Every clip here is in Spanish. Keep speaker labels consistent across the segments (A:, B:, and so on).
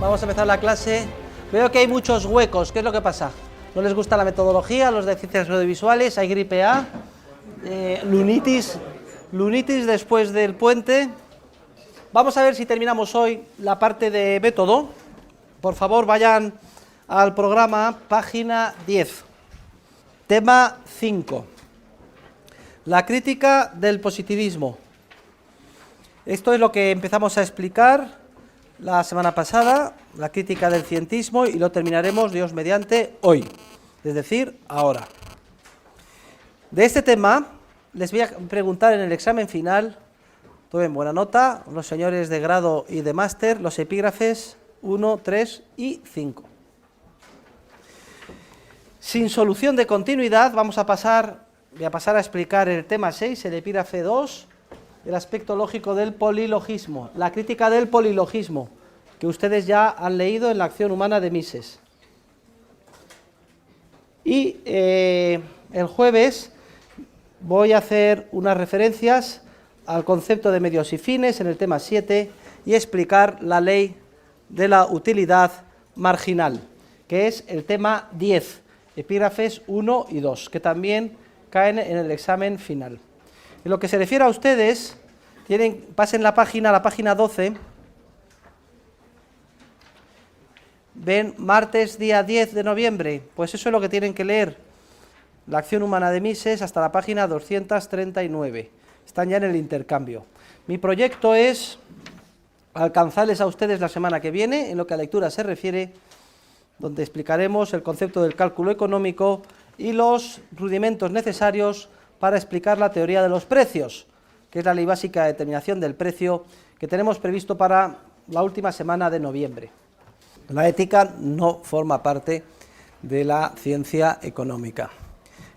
A: Vamos a empezar la clase. Veo que hay muchos huecos. ¿Qué es lo que pasa? ¿No les gusta la metodología? Los de ciencias audiovisuales, hay gripe A, lunitis después del puente. Vamos a ver si terminamos hoy la parte de método. Por favor, vayan al programa, página 10. Tema 5. La crítica del positivismo. Esto es lo que empezamos a explicar la semana pasada, la crítica del cientismo, y lo terminaremos, Dios mediante, hoy, es decir, ahora. De este tema les voy a preguntar en el examen final, tomen buena nota, los señores de grado y de máster, los epígrafes 1, 3 y 5. Sin solución de continuidad, voy a pasar a explicar el tema 6, el epígrafe 2, el aspecto lógico del polilogismo, la crítica del polilogismo, que ustedes ya han leído en la acción humana de Mises. Y el jueves voy a hacer unas referencias al concepto de medios y fines en el tema 7 y explicar la ley de la utilidad marginal, que es el tema 10, epígrafes 1 y 2, que también caen en el examen final. En lo que se refiere a ustedes, pasen la página 12, ven martes día 10 de noviembre, pues eso es lo que tienen que leer, la acción humana de Mises hasta la página 239, están ya en el intercambio. Mi proyecto es alcanzarles a ustedes la semana que viene, en lo que a lectura se refiere, donde explicaremos el concepto del cálculo económico y los rudimentos necesarios para explicar la teoría de los precios, que es la ley básica de determinación del precio que tenemos previsto para la última semana de noviembre. La ética no forma parte de la ciencia económica.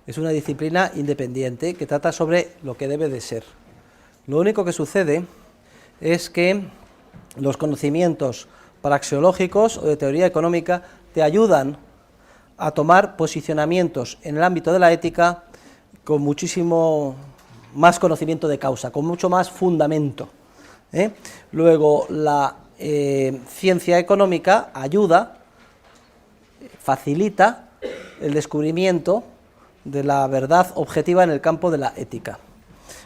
A: Es una disciplina independiente que trata sobre lo que debe de ser. Lo único que sucede es que los conocimientos praxeológicos o de teoría económica te ayudan a tomar posicionamientos en el ámbito de la ética con muchísimo más conocimiento de causa, con mucho más fundamento. Luego, la ciencia económica ayuda, facilita el descubrimiento de la verdad objetiva en el campo de la ética.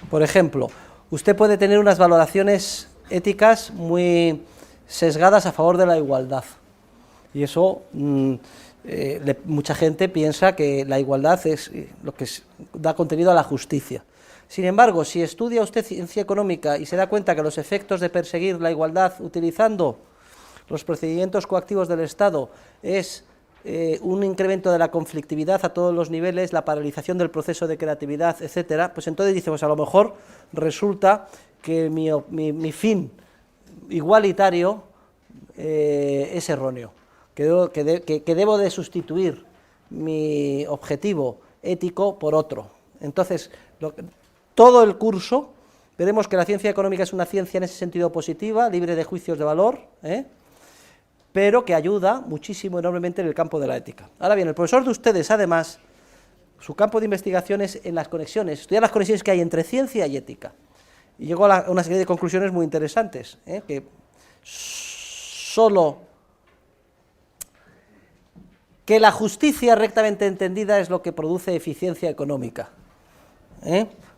A: Por ejemplo, usted puede tener unas valoraciones éticas muy sesgadas a favor de la igualdad, y eso mucha gente piensa que la igualdad es lo que da contenido a la justicia. Sin embargo, si estudia usted ciencia económica y se da cuenta que los efectos de perseguir la igualdad utilizando los procedimientos coactivos del Estado es un incremento de la conflictividad a todos los niveles, la paralización del proceso de creatividad, etcétera, pues entonces dice, pues a lo mejor resulta que mi fin igualitario es erróneo, que debo de sustituir mi objetivo ético por otro. Entonces, todo el curso, veremos que la ciencia económica es una ciencia en ese sentido positiva, libre de juicios de valor, pero que ayuda muchísimo, enormemente en el campo de la ética. Ahora bien, el profesor de ustedes, además, su campo de investigación es en las conexiones, estudiar las conexiones que hay entre ciencia y ética. Y llegó a una serie de conclusiones muy interesantes, que que la justicia rectamente entendida es lo que produce eficiencia económica.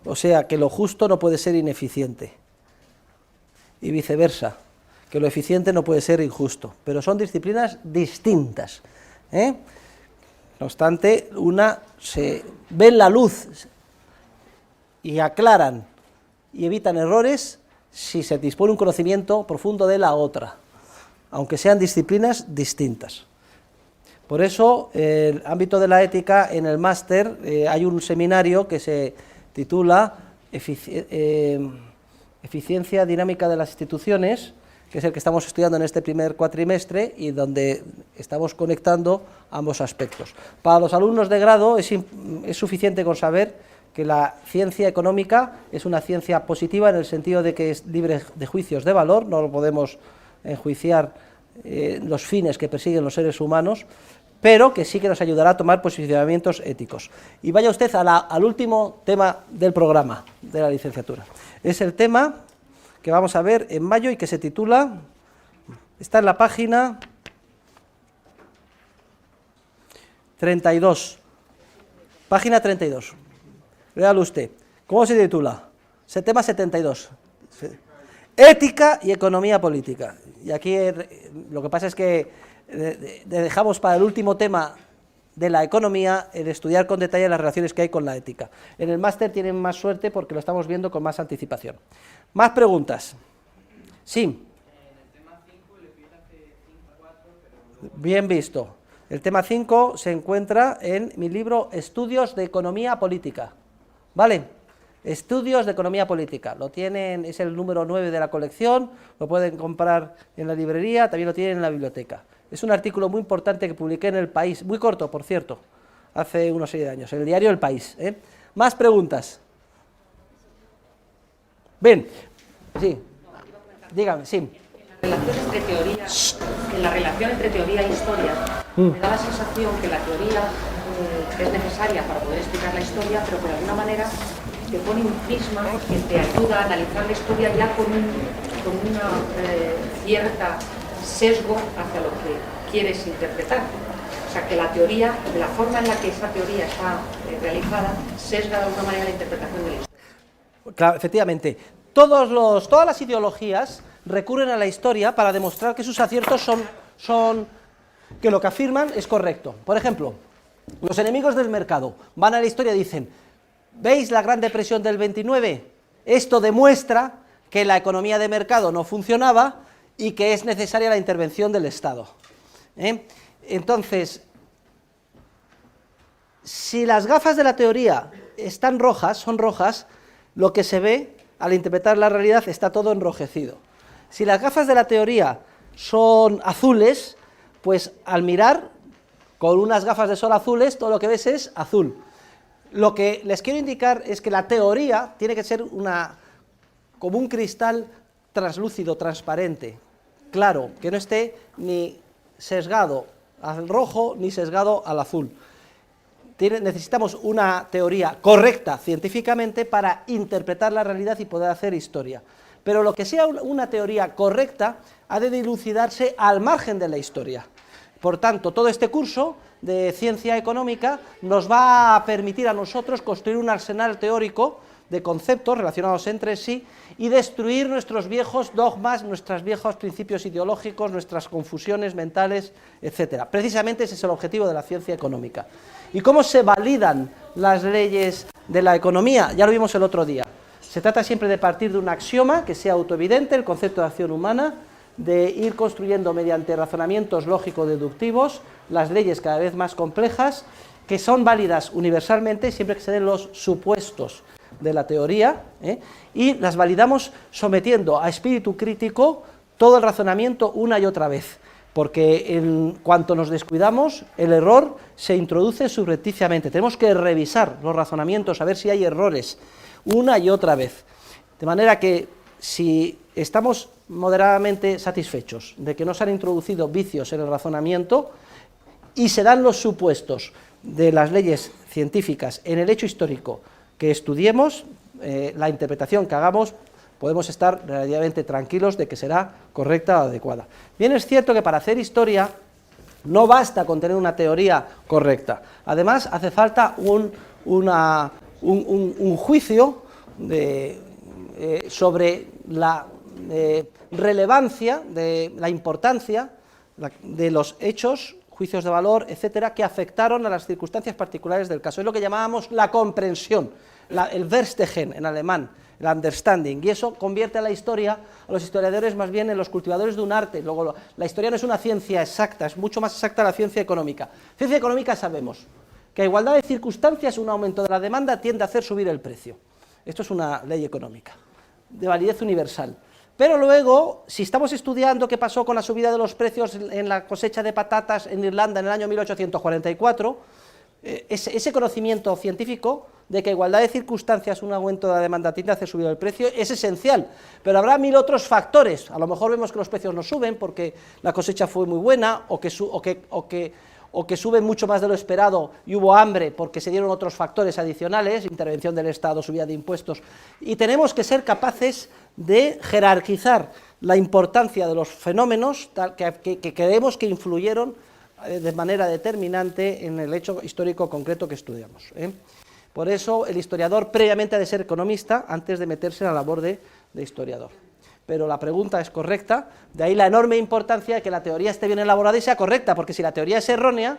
A: O sea, que lo justo no puede ser ineficiente. Y viceversa, que lo eficiente no puede ser injusto. Pero son disciplinas distintas. No obstante, una se ven la luz y aclaran y evitan errores si se dispone un conocimiento profundo de la otra, aunque sean disciplinas distintas. Por eso, el ámbito de la ética, en el máster hay un seminario que se titula Eficiencia dinámica de las instituciones, que es el que estamos estudiando en este primer cuatrimestre y donde estamos conectando ambos aspectos. Para los alumnos de grado es suficiente con saber que la ciencia económica es una ciencia positiva en el sentido de que es libre de juicios de valor, no lo podemos enjuiciar los fines que persiguen los seres humanos, pero que sí que nos ayudará a tomar posicionamientos éticos. Y vaya usted al último tema del programa de la licenciatura. Es el tema que vamos a ver en mayo y que se titula Está en la página 32. Página 32. Léalo usted. ¿Cómo se titula? Ese tema 72. Ética y economía política. Y aquí lo que pasa es que dejamos para el último tema de la economía el estudiar con detalle las relaciones que hay con la ética. En el máster tienen más suerte porque lo estamos viendo con más anticipación. Más preguntas. Sí. En el tema 5 le pide hace 4, pero... Bien visto. El tema 5 se encuentra en mi libro Estudios de Economía Política. ¿Vale? Estudios de Economía Política. Lo tienen, es el número 9 de la colección, lo pueden comprar en la librería, también lo tienen en la biblioteca. Es un artículo muy importante que publiqué en El País, muy corto, por cierto, hace unos 6 años, en el diario El País. ¿Más preguntas? Bien, sí, dígame, sí.
B: En la relación entre teoría e historia, me da la sensación que la teoría es necesaria para poder explicar la historia, pero que de alguna manera te pone un prisma que te ayuda a analizar la historia ya con una cierta sesgo hacia lo que quieres interpretar. O sea, que la teoría, de la forma en la que esa teoría está realizada, sesga de alguna manera la interpretación de la historia.
A: Claro, efectivamente. Todas las ideologías recurren a la historia para demostrar que sus aciertos son que lo que afirman es correcto. Por ejemplo, los enemigos del mercado van a la historia y dicen: ¿veis la Gran Depresión del 29? Esto demuestra que la economía de mercado no funcionaba y que es necesaria la intervención del Estado. Entonces, si las gafas de la teoría están rojas, son rojas, lo que se ve al interpretar la realidad está todo enrojecido. Si las gafas de la teoría son azules, pues al mirar con unas gafas de sol azules, todo lo que ves es azul. Lo que les quiero indicar es que la teoría tiene que ser como un cristal translúcido, transparente, claro, que no esté ni sesgado al rojo ni sesgado al azul. Necesitamos una teoría correcta científicamente para interpretar la realidad y poder hacer historia. Pero lo que sea una teoría correcta ha de dilucidarse al margen de la historia. Por tanto, todo este curso de ciencia económica nos va a permitir a nosotros construir un arsenal teórico de conceptos relacionados entre sí y destruir nuestros viejos dogmas, nuestros viejos principios ideológicos, nuestras confusiones mentales, etcétera. Precisamente ese es el objetivo de la ciencia económica. ¿Y cómo se validan las leyes de la economía? Ya lo vimos el otro día. Se trata siempre de partir de un axioma que sea autoevidente, el concepto de acción humana, de ir construyendo mediante razonamientos lógico-deductivos las leyes cada vez más complejas, que son válidas universalmente siempre que se den los supuestos de la teoría, y las validamos sometiendo a espíritu crítico todo el razonamiento una y otra vez, porque en cuanto nos descuidamos, el error se introduce subrepticiamente. Tenemos que revisar los razonamientos, a ver si hay errores, una y otra vez. De manera que, si estamos moderadamente satisfechos de que no se han introducido vicios en el razonamiento y se dan los supuestos de las leyes científicas en el hecho histórico que estudiemos, la interpretación que hagamos, podemos estar relativamente tranquilos de que será correcta o adecuada. Bien, es cierto que para hacer historia no basta con tener una teoría correcta. Además, hace falta un juicio sobre la relevancia, de la importancia de los hechos, juicios de valor, etcétera, que afectaron a las circunstancias particulares del caso. Es lo que llamábamos la comprensión, el Verstehen en alemán, el understanding, y eso convierte a la historia, a los historiadores más bien en los cultivadores de un arte. Luego, la historia no es una ciencia exacta, es mucho más exacta la ciencia económica. Ciencia económica sabemos que a igualdad de circunstancias un aumento de la demanda tiende a hacer subir el precio. Esto es una ley económica, de validez universal. Pero luego, si estamos estudiando qué pasó con la subida de los precios en la cosecha de patatas en Irlanda en el año 1844, ese conocimiento científico de que a igualdad de circunstancias un aumento de la demanda tiende a hacer subir el precio es esencial, pero habrá 1000 otros factores. A lo mejor vemos que los precios no suben porque la cosecha fue muy buena, o que suben mucho más de lo esperado y hubo hambre porque se dieron otros factores adicionales, intervención del Estado, subida de impuestos, y tenemos que ser capaces de jerarquizar la importancia de los fenómenos que creemos que influyeron de manera determinante en el hecho histórico concreto que estudiamos. Por eso el historiador previamente ha de ser economista antes de meterse en la labor de historiador. Pero la pregunta es correcta, de ahí la enorme importancia de que la teoría esté bien elaborada y sea correcta, porque si la teoría es errónea,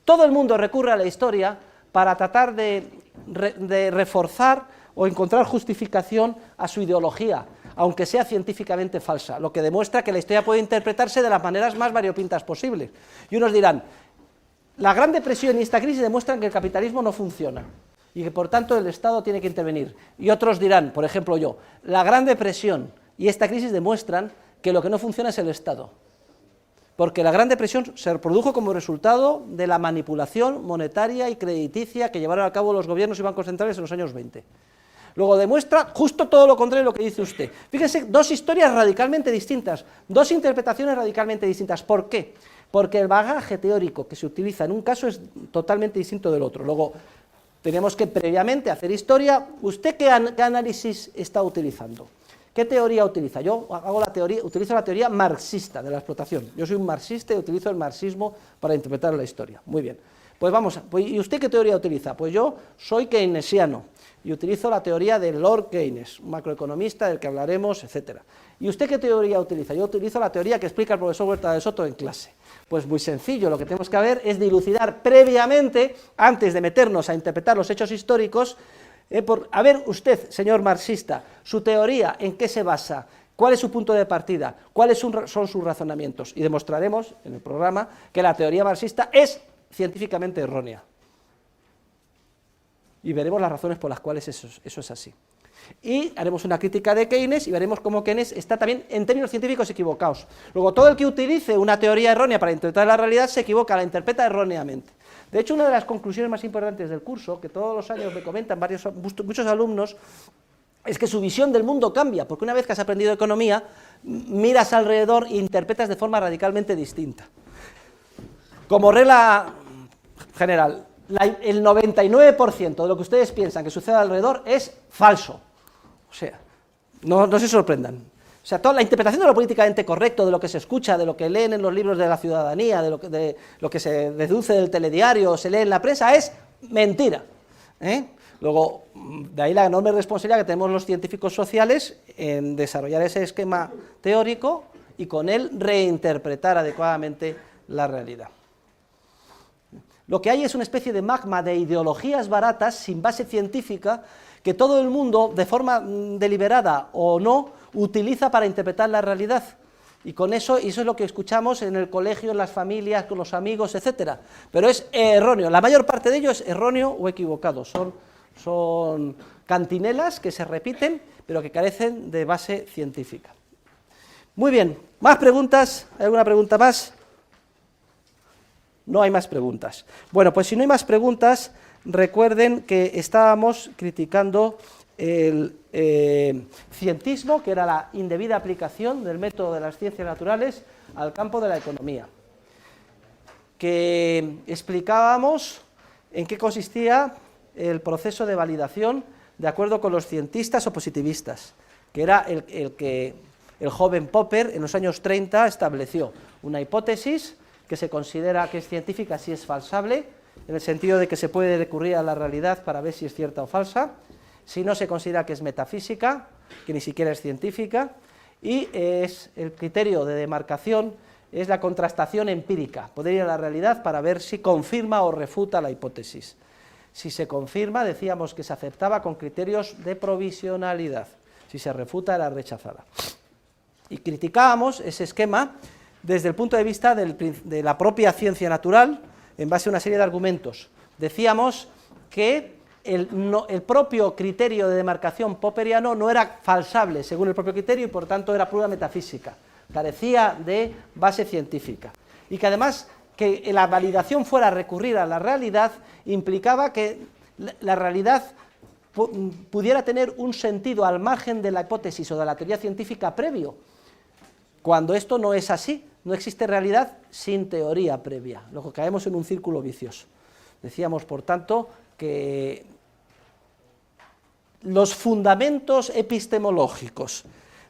A: todo el mundo recurre a la historia para tratar de reforzar o encontrar justificación a su ideología, aunque sea científicamente falsa, lo que demuestra que la historia puede interpretarse de las maneras más variopintas posibles. Y unos dirán, la Gran Depresión y esta crisis demuestran que el capitalismo no funciona y que por tanto el Estado tiene que intervenir. Y otros dirán, por ejemplo yo, la Gran Depresión y esta crisis demuestran que lo que no funciona es el Estado, porque la Gran Depresión se produjo como resultado de la manipulación monetaria y crediticia que llevaron a cabo los gobiernos y bancos centrales en los años 20. Luego demuestra justo todo lo contrario de lo que dice usted. Fíjense, dos historias radicalmente distintas, dos interpretaciones radicalmente distintas. ¿Por qué? Porque el bagaje teórico que se utiliza en un caso es totalmente distinto del otro. Luego, tenemos que previamente hacer historia. ¿Usted qué análisis está utilizando? ¿Qué teoría utiliza? Yo utilizo la teoría marxista de la explotación. Yo soy un marxista y utilizo el marxismo para interpretar la historia. Muy bien. Pues vamos, ¿y usted qué teoría utiliza? Pues yo soy keynesiano y utilizo la teoría de Lord Keynes, un macroeconomista del que hablaremos, etc. ¿Y usted qué teoría utiliza? Yo utilizo la teoría que explica el profesor Huerta de Soto en clase. Pues muy sencillo, lo que tenemos que ver es dilucidar previamente, antes de meternos a interpretar los hechos históricos, a ver usted, señor marxista, su teoría, ¿en qué se basa? ¿Cuál es su punto de partida? ¿Cuáles son sus razonamientos? Y demostraremos en el programa que la teoría marxista es científicamente errónea. Y veremos las razones por las cuales eso es así. Y haremos una crítica de Keynes y veremos cómo Keynes está también en términos científicos equivocados. Luego, todo el que utilice una teoría errónea para interpretar la realidad se equivoca, la interpreta erróneamente. De hecho, una de las conclusiones más importantes del curso, que todos los años me comentan muchos alumnos, es que su visión del mundo cambia, porque una vez que has aprendido economía, miras alrededor e interpretas de forma radicalmente distinta. Como regla general, el 99% de lo que ustedes piensan que sucede alrededor es falso. O sea, no se sorprendan. O sea, toda la interpretación de lo políticamente correcto, de lo que se escucha, de lo que leen en los libros de la ciudadanía, de lo que se deduce del telediario o se lee en la prensa, es mentira. Luego, de ahí la enorme responsabilidad que tenemos los científicos sociales en desarrollar ese esquema teórico y con él reinterpretar adecuadamente la realidad. Lo que hay es una especie de magma de ideologías baratas sin base científica que todo el mundo, de forma deliberada o no, utiliza para interpretar la realidad. Y con eso es lo que escuchamos en el colegio, en las familias, con los amigos, etcétera. Pero es erróneo, la mayor parte de ello es erróneo o equivocado. Son cantinelas que se repiten, pero que carecen de base científica. Muy bien, ¿más preguntas? ¿Hay alguna pregunta más? No hay más preguntas. Bueno, pues si no hay más preguntas, recuerden que estábamos criticando el cientismo, que era la indebida aplicación del método de las ciencias naturales al campo de la economía. Que explicábamos en qué consistía el proceso de validación de acuerdo con los cientistas o positivistas, que era el que el joven Popper en los años 30 estableció una hipótesis que se considera que es científica si es falsable, en el sentido de que se puede recurrir a la realidad para ver si es cierta o falsa, si no se considera que es metafísica, que ni siquiera es científica, y es el criterio de demarcación es la contrastación empírica, poder ir a la realidad para ver si confirma o refuta la hipótesis. Si se confirma, decíamos que se aceptaba con criterios de provisionalidad, si se refuta era rechazada. Y criticábamos ese esquema desde el punto de vista de la propia ciencia natural, en base a una serie de argumentos. Decíamos que el propio criterio de demarcación popperiano no era falsable según el propio criterio y por tanto era pura metafísica, carecía de base científica. Y que además que la validación fuera a recurrir a la realidad implicaba que la realidad pudiera tener un sentido al margen de la hipótesis o de la teoría científica previo, cuando esto no es así. No existe realidad sin teoría previa, luego caemos en un círculo vicioso. Decíamos, por tanto, que los fundamentos epistemológicos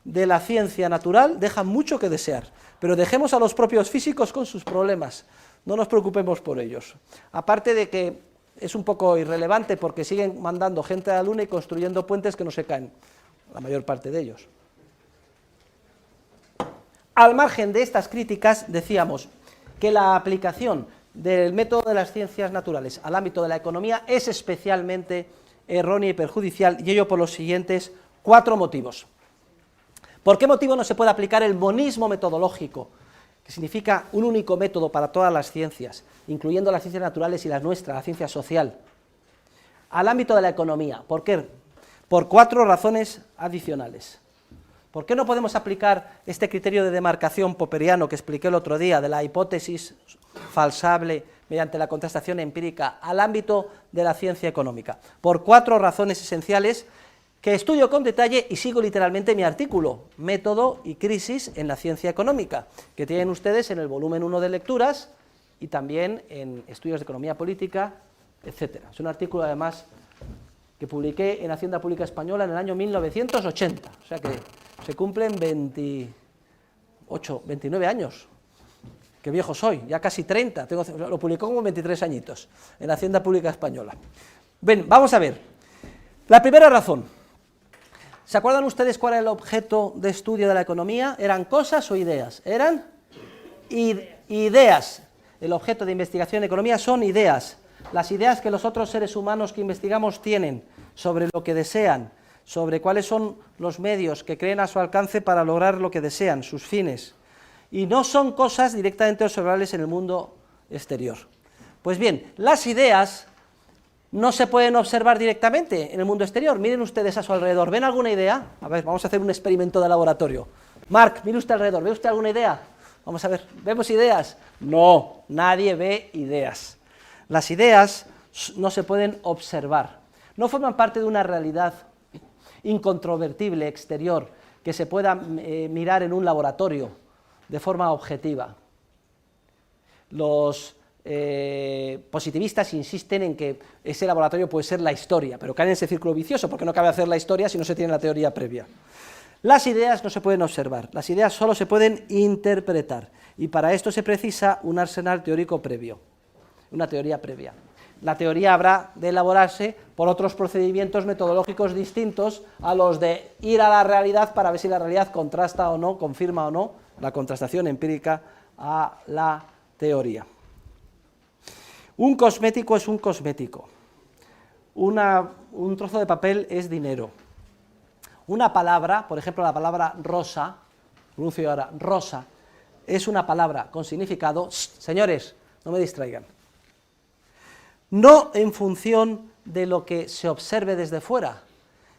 A: de la ciencia natural dejan mucho que desear, pero dejemos a los propios físicos con sus problemas, no nos preocupemos por ellos. Aparte de que es un poco irrelevante porque siguen mandando gente a la Luna y construyendo puentes que no se caen, la mayor parte de ellos. Al margen de estas críticas, decíamos que la aplicación del método de las ciencias naturales al ámbito de la economía es especialmente errónea y perjudicial, y ello por los siguientes 4 motivos. ¿Por qué motivo no se puede aplicar el monismo metodológico, que significa un único método para todas las ciencias, incluyendo las ciencias naturales y las nuestras, la ciencia social, al ámbito de la economía? ¿Por qué? Por 4 razones adicionales. ¿Por qué no podemos aplicar este criterio de demarcación popperiano que expliqué el otro día, de la hipótesis falsable mediante la contrastación empírica, al ámbito de la ciencia económica? Por 4 razones esenciales que estudio con detalle y sigo literalmente mi artículo, Método y crisis en la ciencia económica, que tienen ustedes en el volumen 1 de lecturas y también en estudios de economía política, etc. Es un artículo además que publiqué en Hacienda Pública Española en el año 1980, o sea que se cumplen 29 años. Qué viejo soy, ya casi 30, lo publicó como 23 añitos en Hacienda Pública Española. Bien, vamos a ver. La primera razón. ¿Se acuerdan ustedes cuál era el objeto de estudio de la economía? ¿Eran cosas o ideas? Eran ideas. El objeto de investigación en economía son ideas. Las ideas que los otros seres humanos que investigamos tienen sobre lo que desean, sobre cuáles son los medios que creen a su alcance para lograr lo que desean, sus fines. Y no son cosas directamente observables en el mundo exterior. Pues bien, las ideas no se pueden observar directamente en el mundo exterior. Miren ustedes a su alrededor, ¿ven alguna idea? A ver, vamos a hacer un experimento de laboratorio. Marc, mire usted alrededor, ¿ve usted alguna idea? Vamos a ver, ¿vemos ideas? No, nadie ve ideas. Las ideas no se pueden observar, no forman parte de una realidad incontrovertible exterior que se pueda mirar en un laboratorio de forma objetiva. Los positivistas insisten en que ese laboratorio puede ser la historia, pero caen en ese círculo vicioso porque no cabe hacer la historia si no se tiene la teoría previa. Las ideas no se pueden observar, las ideas solo se pueden interpretar, y para esto se precisa un arsenal teórico previo, una teoría previa. La teoría habrá de elaborarse por otros procedimientos metodológicos distintos a los de ir a la realidad para ver si la realidad contrasta o no, confirma o no la contrastación empírica a la teoría. Un cosmético es un cosmético, un trozo de papel es dinero. Una palabra, por ejemplo la palabra rosa, pronuncio ahora, rosa, es una palabra con significado, señores, no me distraigan, no en función de lo que se observe desde fuera,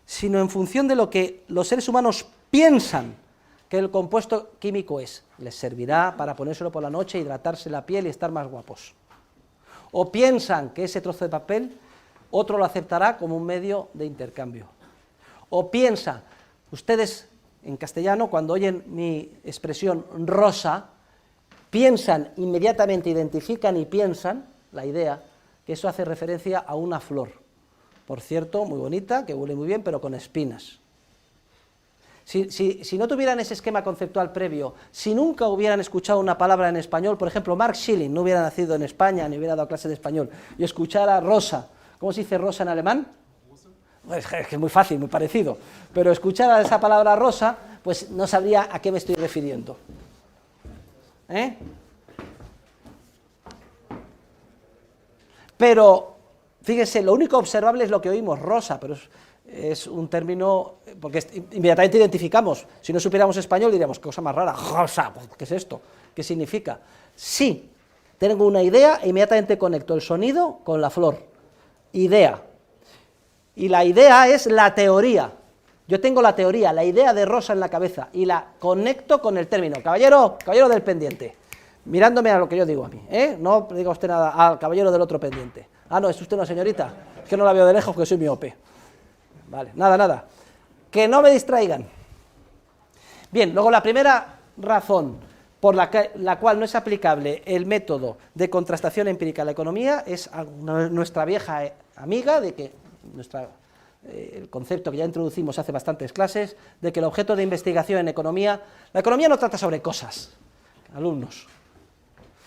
A: sino en función de lo que los seres humanos piensan que el compuesto químico es. Les servirá para ponérselo por la noche, hidratarse la piel y estar más guapos. O piensan que ese trozo de papel otro lo aceptará como un medio de intercambio. O piensa, ustedes en castellano cuando oyen mi expresión rosa, piensan inmediatamente, identifican y piensan la idea que eso hace referencia a una flor, por cierto, muy bonita, que huele muy bien, pero con espinas. Si no tuvieran ese esquema conceptual previo, si nunca hubieran escuchado una palabra en español, por ejemplo, Marc Schilling no hubiera nacido en España, ni hubiera dado clase de español, y escuchara rosa, ¿cómo se dice rosa en alemán? Es que es muy fácil, muy parecido, pero escuchara esa palabra rosa, pues no sabría a qué me estoy refiriendo. Pero, fíjense, lo único observable es lo que oímos, rosa, pero es un término, porque inmediatamente identificamos, si no supiéramos español diríamos, qué cosa más rara, rosa, ¿qué es esto? ¿Qué significa? Sí, tengo una idea e inmediatamente conecto el sonido con la flor, idea, y la idea es la teoría, yo tengo la teoría, la idea de rosa en la cabeza, y la conecto con el término, caballero del pendiente, mirándome a lo que yo digo a mí, no diga usted nada al caballero del otro pendiente. Ah, no, ¿es usted una señorita? Es que no la veo de lejos porque soy miope. Vale, nada. Que no me distraigan. Bien, luego la primera razón por la cual no es aplicable el método de contrastación empírica a la economía es nuestra vieja amiga, de que nuestra el concepto que ya introducimos hace bastantes clases, de que el objeto de investigación en economía, la economía no trata sobre cosas, alumnos,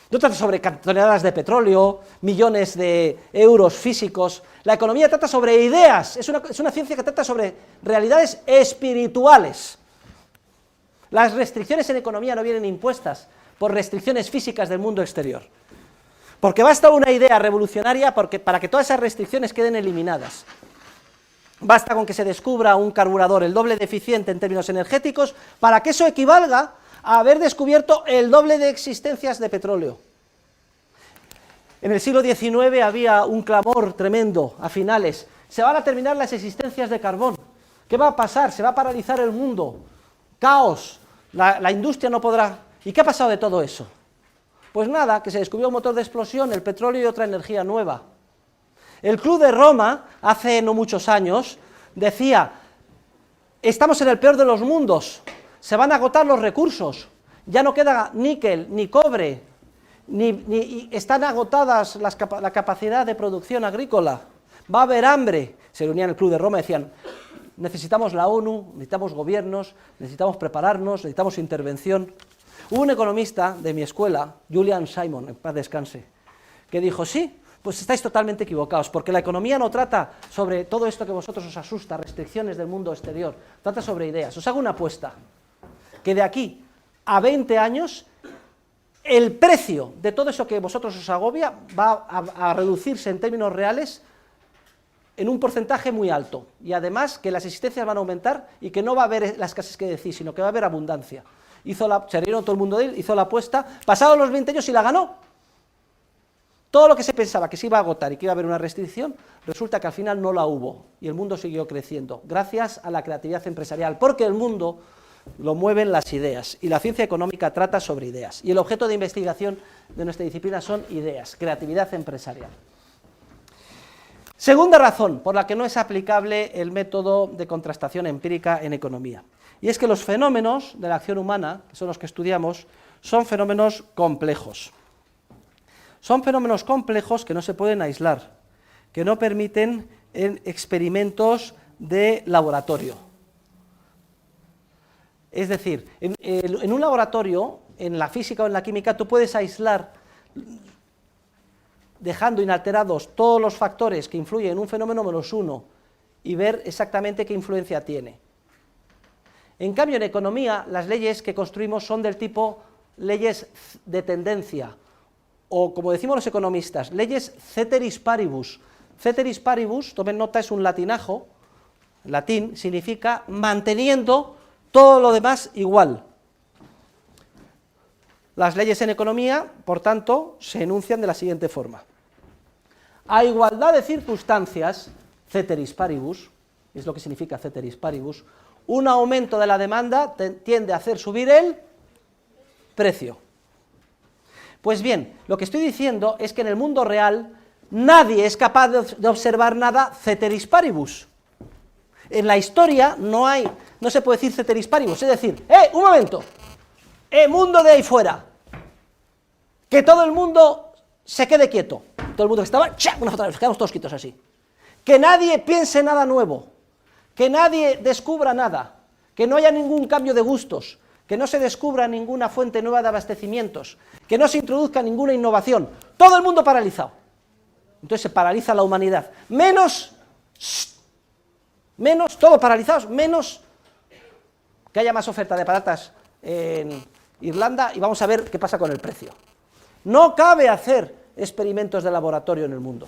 A: no trata sobre toneladas de petróleo, millones de euros físicos, la economía trata sobre ideas, es una ciencia que trata sobre realidades espirituales. Las restricciones en economía no vienen impuestas por restricciones físicas del mundo exterior, porque basta una idea revolucionaria para que todas esas restricciones queden eliminadas. Basta con que se descubra un carburador el doble de eficiente en términos energéticos para que eso equivalga a haber descubierto el doble de existencias de petróleo. En el siglo XIX había un clamor tremendo a finales, se van a terminar las existencias de carbón, ¿qué va a pasar? Se va a paralizar el mundo, caos, la industria no podrá. ¿Y qué ha pasado de todo eso? Pues nada, que se descubrió un motor de explosión, el petróleo y otra energía nueva. El Club de Roma, hace no muchos años, decía, estamos en el peor de los mundos, se van a agotar los recursos, ya no queda níquel, ni cobre, ni están agotadas la capacidad de producción agrícola, va a haber hambre. Se reunían en el Club de Roma y decían, necesitamos la ONU, necesitamos gobiernos, necesitamos prepararnos, necesitamos intervención. Hubo un economista de mi escuela, Julian Simon, en paz descanse, que dijo, sí, pues estáis totalmente equivocados, porque la economía no trata sobre todo esto que a vosotros os asusta, restricciones del mundo exterior, trata sobre ideas. Os hago una apuesta, que de aquí a 20 años, el precio de todo eso que a vosotros os agobia va a reducirse en términos reales en un porcentaje muy alto, y además que las existencias van a aumentar y que no va a haber la escasez que decís, sino que va a haber abundancia. Se rieron todo el mundo de él, hizo la apuesta, pasados los 20 años y la ganó. Todo lo que se pensaba que se iba a agotar y que iba a haber una restricción, resulta que al final no la hubo, y el mundo siguió creciendo, gracias a la creatividad empresarial, porque el mundo lo mueven las ideas, y la ciencia económica trata sobre ideas, y el objeto de investigación de nuestra disciplina son ideas, creatividad empresarial. Segunda razón por la que no es aplicable el método de contrastación empírica en economía, y es que los fenómenos de la acción humana, que son los que estudiamos, son fenómenos complejos. Son fenómenos complejos que no se pueden aislar, que no permiten experimentos de laboratorio. Es decir, en un laboratorio, en la física o en la química, tú puedes aislar, dejando inalterados todos los factores que influyen en un fenómeno menos uno, y ver exactamente qué influencia tiene. En cambio, en economía, las leyes que construimos son del tipo leyes de tendencia, o como decimos los economistas, leyes ceteris paribus. Ceteris paribus, tomen nota, es un latinajo, latín, significa manteniendo todo lo demás igual. Las leyes en economía, por tanto, se enuncian de la siguiente forma. A igualdad de circunstancias, ceteris paribus, es lo que significa ceteris paribus, un aumento de la demanda tiende a hacer subir el precio. Pues bien, lo que estoy diciendo es que en el mundo real nadie es capaz de observar nada ceteris paribus. En la historia no se puede decir ceteris paribus, es decir, un momento, mundo de ahí fuera, que todo el mundo se quede quieto, todo el mundo que estaba, una foto, nos quedamos todos quietos así, que nadie piense nada nuevo, que nadie descubra nada, que no haya ningún cambio de gustos, que no se descubra ninguna fuente nueva de abastecimientos, que no se introduzca ninguna innovación, todo el mundo paralizado. Entonces se paraliza la humanidad, menos, todo paralizados, menos que haya más oferta de patatas en Irlanda, y vamos a ver qué pasa con el precio. No cabe hacer experimentos de laboratorio en el mundo.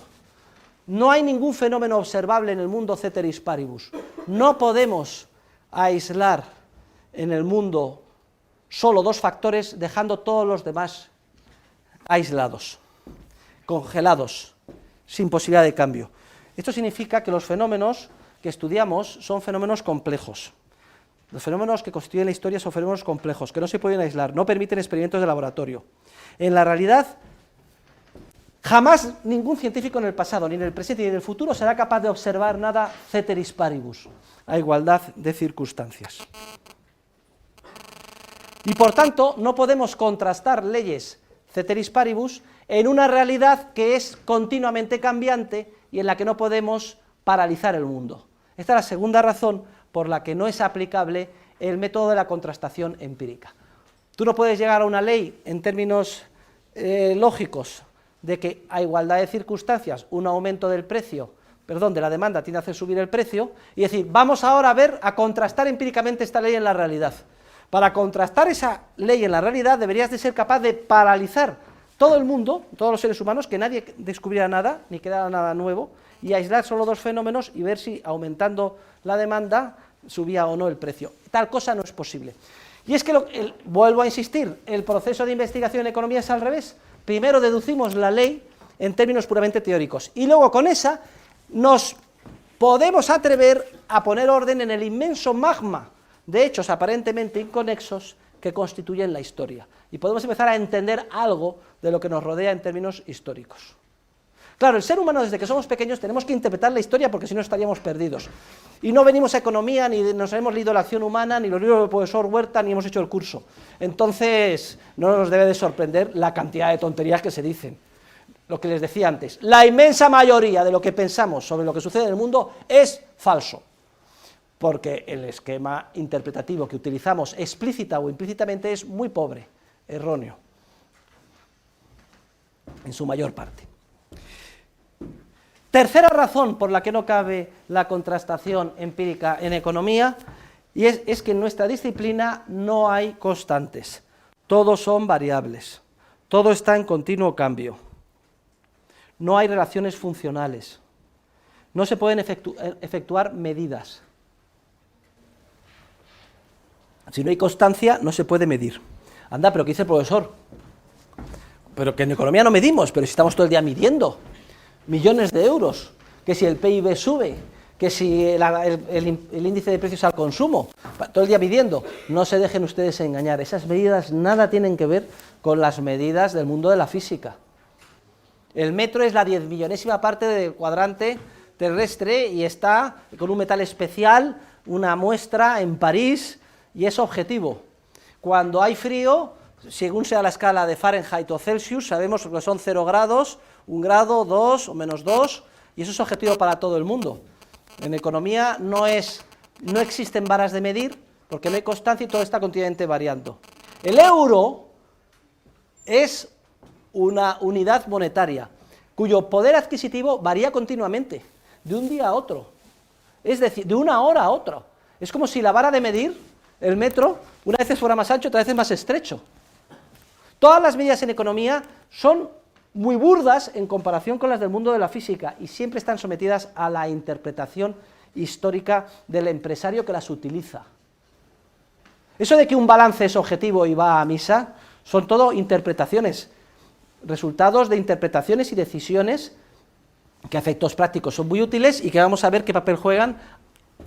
A: No hay ningún fenómeno observable en el mundo ceteris paribus. No podemos aislar en el mundo solo dos factores, dejando todos los demás aislados, congelados, sin posibilidad de cambio. Esto significa que los fenómenos que estudiamos son fenómenos complejos. Los fenómenos que constituyen la historia son fenómenos complejos, que no se pueden aislar, no permiten experimentos de laboratorio. En la realidad, jamás ningún científico en el pasado, ni en el presente, ni en el futuro será capaz de observar nada ceteris paribus, a igualdad de circunstancias. Y por tanto, no podemos contrastar leyes ceteris paribus en una realidad que es continuamente cambiante y en la que no podemos paralizar el mundo. Esta es la segunda razón por la que no es aplicable el método de la contrastación empírica. Tú no puedes llegar a una ley en términos lógicos de que a igualdad de circunstancias un aumento del precio, perdón, de la demanda tiende a hacer subir el precio, y decir, vamos ahora a contrastar empíricamente esta ley en la realidad. Para contrastar esa ley en la realidad deberías de ser capaz de paralizar todo el mundo, todos los seres humanos, que nadie descubriera nada, ni quedara nada nuevo, y aislar solo dos fenómenos y ver si aumentando la demanda subía o no el precio. Tal cosa no es posible. Y es que, vuelvo a insistir, el proceso de investigación en economía es al revés. Primero deducimos la ley en términos puramente teóricos, y luego con esa nos podemos atrever a poner orden en el inmenso magma de hechos aparentemente inconexos que constituyen la historia, y podemos empezar a entender algo de lo que nos rodea en términos históricos. Claro, el ser humano, desde que somos pequeños, tenemos que interpretar la historia, porque si no estaríamos perdidos, y no venimos a economía, ni nos hemos leído La acción humana, ni los libros del profesor Huerta, ni hemos hecho el curso. Entonces no nos debe de sorprender la cantidad de tonterías que se dicen. Lo que les decía antes, la inmensa mayoría de lo que pensamos sobre lo que sucede en el mundo es falso, porque el esquema interpretativo que utilizamos explícita o implícitamente es muy pobre, erróneo, en su mayor parte. Tercera razón por la que no cabe la contrastación empírica en economía, y es que en nuestra disciplina no hay constantes, todos son variables, todo está en continuo cambio, no hay relaciones funcionales, no se pueden efectuar medidas. Si no hay constancia, no se puede medir. Anda, pero ¿qué dice el profesor? Pero que en economía no medimos, pero si estamos todo el día midiendo millones de euros, que si el PIB sube, que si el índice de precios al consumo, todo el día midiendo. No se dejen ustedes engañar, esas medidas nada tienen que ver con las medidas del mundo de la física. El metro es la 10.000.000ª parte del cuadrante terrestre y está con un metal especial, una muestra en París, y es objetivo. Cuando hay frío, según sea la escala de Fahrenheit o Celsius, sabemos que son 0 grados, 1 grado, 2 o menos 2, y eso es objetivo para todo el mundo. En economía no existen varas de medir, porque no hay constancia y todo está continuamente variando. El euro es una unidad monetaria, cuyo poder adquisitivo varía continuamente, de un día a otro, es decir, de una hora a otra. Es como si la vara de medir, el metro, una vez fuera más ancho, otra vez más estrecho. Todas las medidas en economía son muy burdas en comparación con las del mundo de la física, y siempre están sometidas a la interpretación histórica del empresario que las utiliza. Eso de que un balance es objetivo y va a misa, son todo interpretaciones, resultados de interpretaciones y decisiones que a efectos prácticos son muy útiles y que vamos a ver qué papel juegan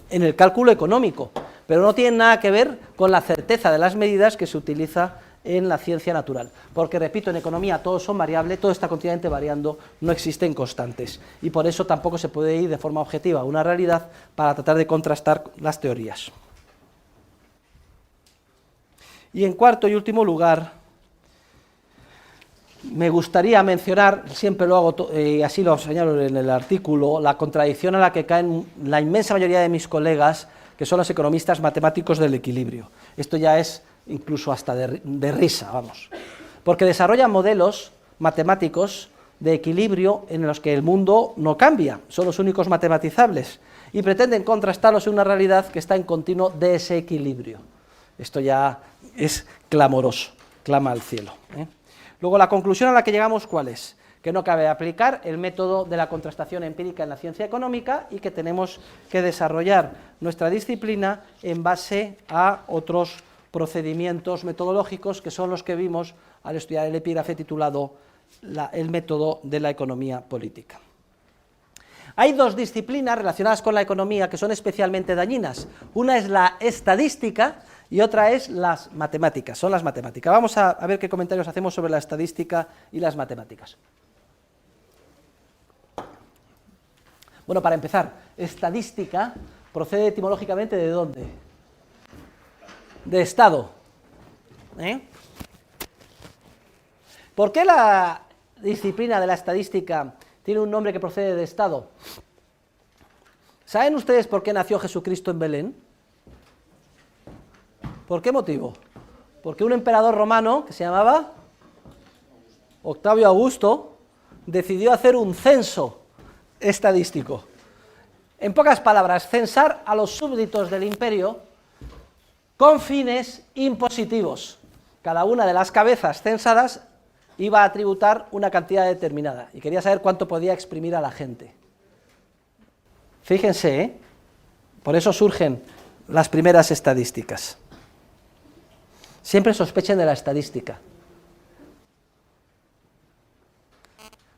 A: en el cálculo económico, pero no tienen nada que ver con la certeza de las medidas que se utiliza en la ciencia natural, porque, repito, en economía todos son variables, todo está continuamente variando, no existen constantes, y por eso tampoco se puede ir de forma objetiva a una realidad para tratar de contrastar las teorías. Y en cuarto y último lugar, me gustaría mencionar, siempre lo hago y así lo señalo en el artículo, la contradicción a la que caen la inmensa mayoría de mis colegas, que son los economistas matemáticos del equilibrio. Esto ya es incluso hasta de risa, vamos, porque desarrollan modelos matemáticos de equilibrio en los que el mundo no cambia, son los únicos matematizables, y pretenden contrastarlos en una realidad que está en continuo desequilibrio. Esto ya es clamoroso, clama al cielo, ¿eh? Luego, la conclusión a la que llegamos, ¿cuál es? Que no cabe aplicar el método de la contrastación empírica en la ciencia económica y que tenemos que desarrollar nuestra disciplina en base a otros procedimientos metodológicos que son los que vimos al estudiar el epígrafe titulado El método de la economía política. Hay dos disciplinas relacionadas con la economía que son especialmente dañinas. Una es la estadística y otra es las matemáticas, son las matemáticas. Vamos a ver qué comentarios hacemos sobre la estadística y las matemáticas. Bueno, para empezar, estadística procede etimológicamente ¿de dónde? De Estado. ¿Por qué la disciplina de la estadística tiene un nombre que procede de Estado? ¿Saben ustedes por qué nació Jesucristo en Belén? ¿Por qué motivo? Porque un emperador romano, que se llamaba Octavio Augusto, decidió hacer un censo estadístico. En pocas palabras, censar a los súbditos del imperio con fines impositivos. Cada una de las cabezas censadas iba a tributar una cantidad determinada y quería saber cuánto podía exprimir a la gente. Fíjense, ¿eh? Por eso surgen las primeras estadísticas. Siempre sospechen de la estadística.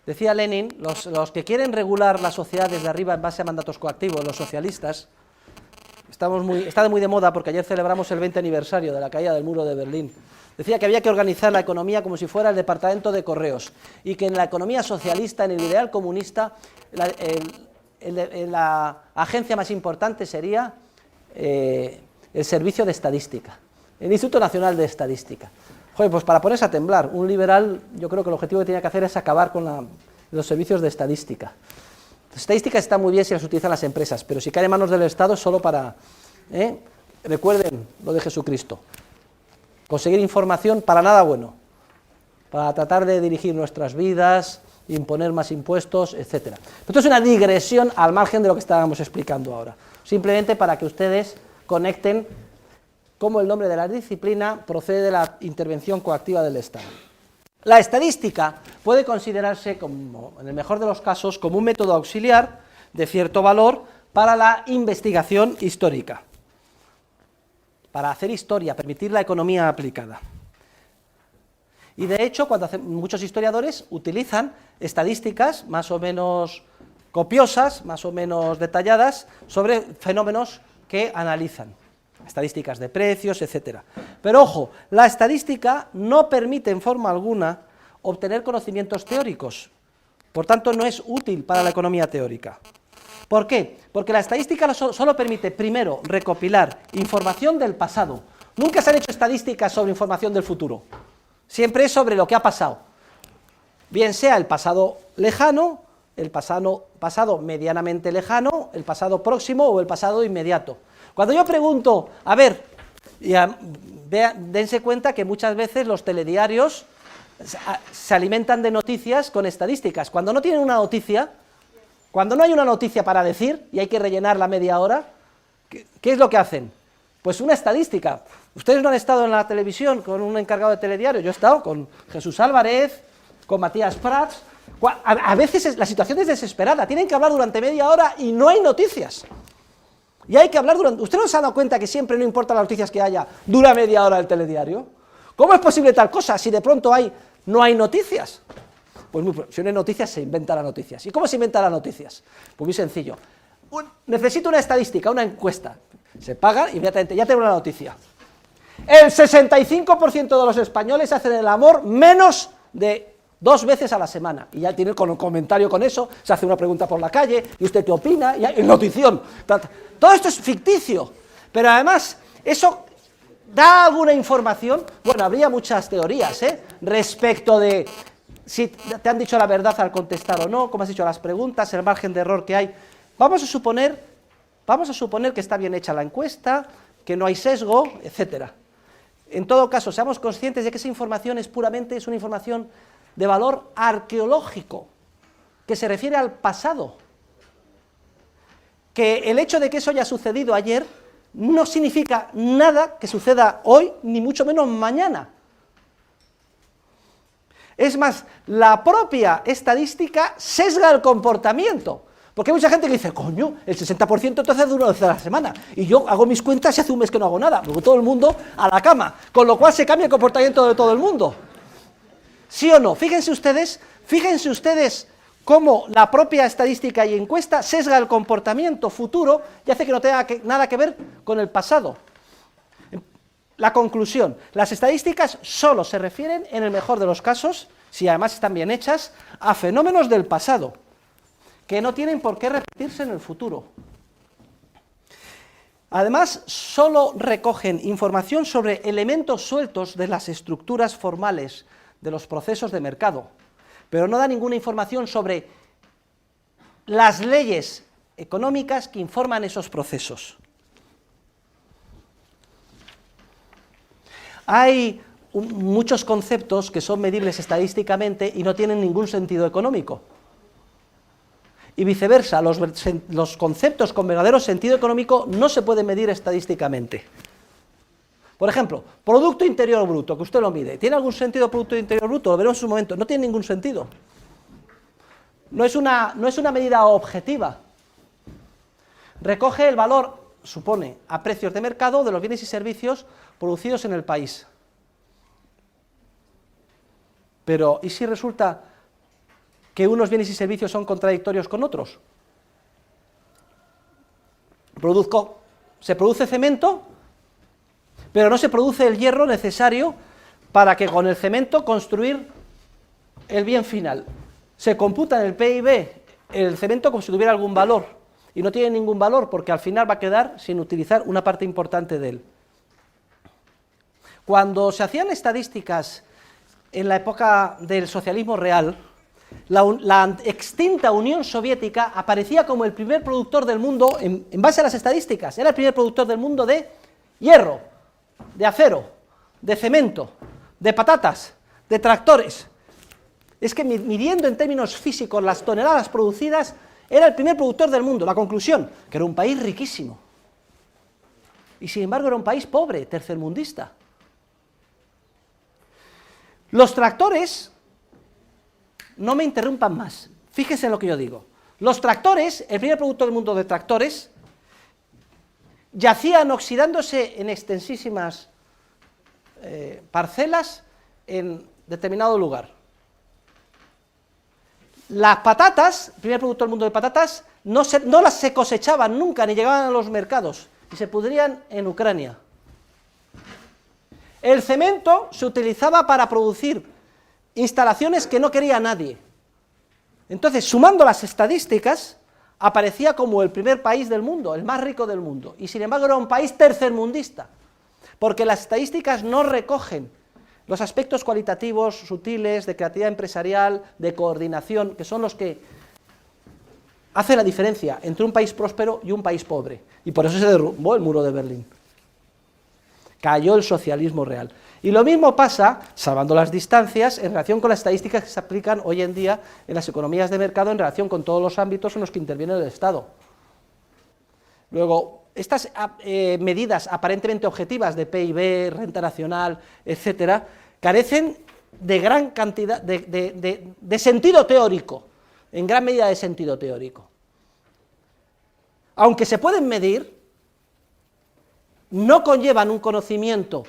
A: Decía Lenin, los que quieren regular la sociedad desde arriba en base a mandatos coactivos, los socialistas, está muy de moda porque ayer celebramos el 20 aniversario de la caída del muro de Berlín. Decía que había que organizar la economía como si fuera el departamento de correos y que en la economía socialista, en el ideal comunista, la agencia más importante sería el Servicio de Estadística, el Instituto Nacional de Estadística. Joder, pues para ponerse a temblar, un liberal, yo creo que el objetivo que tenía que hacer es acabar con los servicios de estadística. Las estadísticas están muy bien si las utilizan las empresas, pero si caen en manos del Estado solo para, recuerden lo de Jesucristo, conseguir información para nada bueno, para tratar de dirigir nuestras vidas, imponer más impuestos, etc. Esto es una digresión al margen de lo que estábamos explicando ahora, simplemente para que ustedes conecten cómo el nombre de la disciplina procede de la intervención coactiva del Estado. La estadística puede considerarse, como, en el mejor de los casos, como un método auxiliar de cierto valor para la investigación histórica, para hacer historia, permitir la economía aplicada. Y de hecho, muchos historiadores utilizan estadísticas más o menos copiosas, más o menos detalladas, sobre fenómenos que analizan. Estadísticas de precios, etc. Pero ojo, la estadística no permite en forma alguna obtener conocimientos teóricos, por tanto no es útil para la economía teórica. ¿Por qué? Porque la estadística solo permite, primero, recopilar información del pasado. Nunca se han hecho estadísticas sobre información del futuro, siempre es sobre lo que ha pasado, bien sea el pasado lejano, el pasado medianamente lejano, el pasado próximo o el pasado inmediato. Cuando yo pregunto, a ver, dense cuenta que muchas veces los telediarios se alimentan de noticias con estadísticas. Cuando no tienen una noticia, cuando no hay una noticia para decir y hay que rellenar la media hora, ¿qué es lo que hacen? Pues una estadística. Ustedes no han estado en la televisión con un encargado de telediario, yo he estado con Jesús Álvarez, con Matías Prats. A veces la situación es desesperada, tienen que hablar durante media hora y no hay noticias. Y hay que hablar durante... ¿Usted no se ha dado cuenta que siempre, no importa las noticias que haya, dura media hora el telediario? ¿Cómo es posible tal cosa si de pronto no hay noticias? Pues si no hay noticias, se inventan las noticias. ¿Y cómo se inventan las noticias? Pues muy sencillo. Necesito una estadística, una encuesta. Se paga y inmediatamente ya tengo una noticia. El 65% de los españoles hacen el amor menos de 2 veces a la semana, y ya tiene un comentario con eso, se hace una pregunta por la calle, y usted qué opina, y hay notición. Todo esto es ficticio, pero además, ¿eso da alguna información? Bueno, habría muchas teorías, respecto de si te han dicho la verdad al contestar o no, cómo has hecho las preguntas, el margen de error que hay. Vamos a suponer que está bien hecha la encuesta, que no hay sesgo, etcétera. En todo caso, seamos conscientes de que esa información es una información de valor arqueológico, que se refiere al pasado, que el hecho de que eso haya sucedido ayer no significa nada que suceda hoy, ni mucho menos mañana. Es más, la propia estadística sesga el comportamiento, porque hay mucha gente que dice, coño, el 60% entonces dura 12 a la semana, y yo hago mis cuentas y hace un mes que no hago nada, luego todo el mundo a la cama, con lo cual se cambia el comportamiento de todo el mundo. ¿Sí o no? Fíjense ustedes cómo la propia estadística y encuesta sesga el comportamiento futuro y hace que no tenga nada que ver con el pasado. La conclusión, las estadísticas solo se refieren, en el mejor de los casos, si además están bien hechas, a fenómenos del pasado, que no tienen por qué repetirse en el futuro. Además, solo recogen información sobre elementos sueltos de las estructuras formales de los procesos de mercado, pero no da ninguna información sobre las leyes económicas que informan esos procesos. Hay muchos conceptos que son medibles estadísticamente y no tienen ningún sentido económico. Y viceversa, los conceptos con verdadero sentido económico no se pueden medir estadísticamente. Por ejemplo, Producto Interior Bruto, que usted lo mide. ¿Tiene algún sentido Producto Interior Bruto? Lo veremos en su momento. No tiene ningún sentido. No es una medida objetiva. Recoge el valor, supone, a precios de mercado de los bienes y servicios producidos en el país. Pero, ¿y si resulta que unos bienes y servicios son contradictorios con otros? Se produce cemento, pero no se produce el hierro necesario para que con el cemento construir el bien final. Se computa en el PIB el cemento como si tuviera algún valor, y no tiene ningún valor porque al final va a quedar sin utilizar una parte importante de él. Cuando se hacían estadísticas en la época del socialismo real, la extinta Unión Soviética aparecía como el primer productor del mundo, en base a las estadísticas, era el primer productor del mundo de hierro, de acero, de cemento, de patatas, de tractores. Es que midiendo en términos físicos las toneladas producidas, era el primer productor del mundo. La conclusión, que era un país riquísimo. Y sin embargo era un país pobre, tercermundista. Los tractores, no me interrumpan más, fíjense en lo que yo digo. Los tractores, el primer producto del mundo de tractores, yacían oxidándose en extensísimas parcelas en determinado lugar. Las patatas, el primer producto del mundo de patatas, no las se cosechaban nunca, ni llegaban a los mercados, y se pudrían en Ucrania. El cemento se utilizaba para producir instalaciones que no quería nadie. Entonces, sumando las estadísticas, aparecía como el primer país del mundo, el más rico del mundo, y sin embargo era un país tercermundista, porque las estadísticas no recogen los aspectos cualitativos, sutiles, de creatividad empresarial, de coordinación, que son los que hacen la diferencia entre un país próspero y un país pobre, y por eso se derrumbó el muro de Berlín. Cayó el socialismo real. Y lo mismo pasa, salvando las distancias, en relación con las estadísticas que se aplican hoy en día en las economías de mercado en relación con todos los ámbitos en los que interviene el Estado. Luego, estas medidas aparentemente objetivas de PIB, renta nacional, etcétera, carecen de gran cantidad de sentido teórico, en gran medida de sentido teórico. Aunque se pueden medir, no conllevan un conocimiento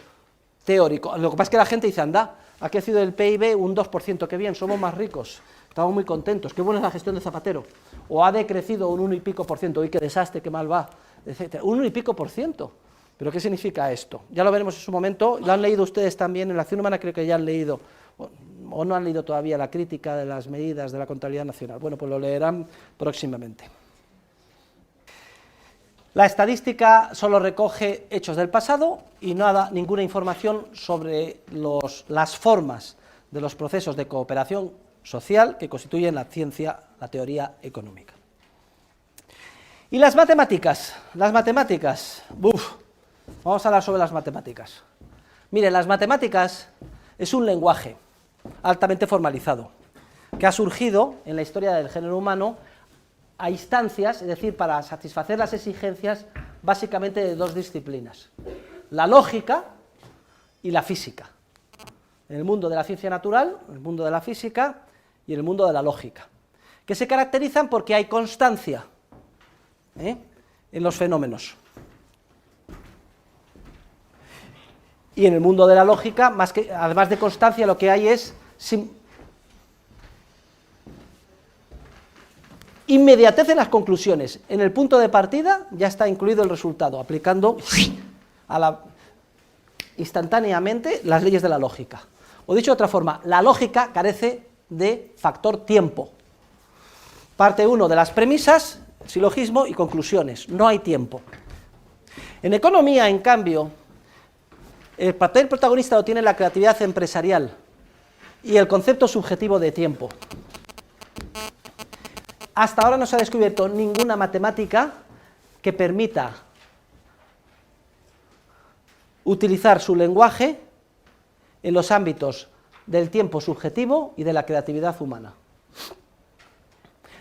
A: teórico. Lo que pasa es que la gente dice, anda, ha crecido el PIB un 2%, qué bien, somos más ricos, estamos muy contentos, qué buena es la gestión de Zapatero. O ha decrecido un 1 y pico por ciento, uy, qué desastre, qué mal va, etcétera. Un 1 y pico por ciento. ¿Pero qué significa esto? Ya lo veremos en su momento, lo han leído ustedes también, en la Acción Humana creo que ya han leído, o no han leído todavía la crítica de las medidas de la contabilidad nacional. Bueno, pues lo leerán próximamente. La estadística solo recoge hechos del pasado y no da ninguna información sobre las formas de los procesos de cooperación social que constituyen la ciencia, la teoría económica. Y las matemáticas, vamos a hablar sobre las matemáticas. Mire, las matemáticas es un lenguaje altamente formalizado que ha surgido en la historia del género humano a instancias, es decir, para satisfacer las exigencias básicamente de dos disciplinas, la lógica y la física. En el mundo de la ciencia natural, en el mundo de la física y en el mundo de la lógica, que se caracterizan porque hay constancia en los fenómenos. Y en el mundo de la lógica, además de constancia, lo que hay es inmediatez en las conclusiones. En el punto de partida ya está incluido el resultado, aplicando instantáneamente las leyes de la lógica. O dicho de otra forma, la lógica carece de factor tiempo. Parte 1 de las premisas, silogismo y conclusiones. No hay tiempo. En economía, en cambio, el papel protagonista lo tiene la creatividad empresarial y el concepto subjetivo de tiempo. hasta ahora no se ha descubierto ninguna matemática que permita utilizar su lenguaje en los ámbitos del tiempo subjetivo y de la creatividad humana.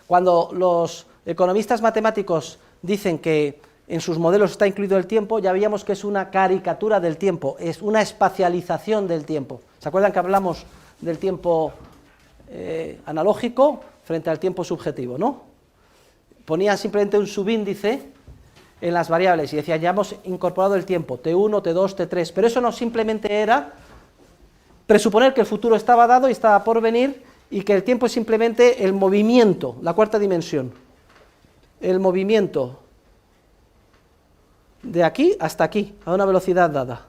A: Cuando los economistas matemáticos dicen que en sus modelos está incluido el tiempo, ya veíamos que es una caricatura del tiempo, es una espacialización del tiempo. ¿Se acuerdan que hablamos del tiempo analógico frente al tiempo subjetivo, no? Ponían simplemente un subíndice en las variables y decían, ya hemos incorporado el tiempo, T1, T2, T3, pero eso no simplemente era presuponer que el futuro estaba dado y estaba por venir y que el tiempo es simplemente el movimiento, la cuarta dimensión, el movimiento de aquí hasta aquí, a una velocidad dada.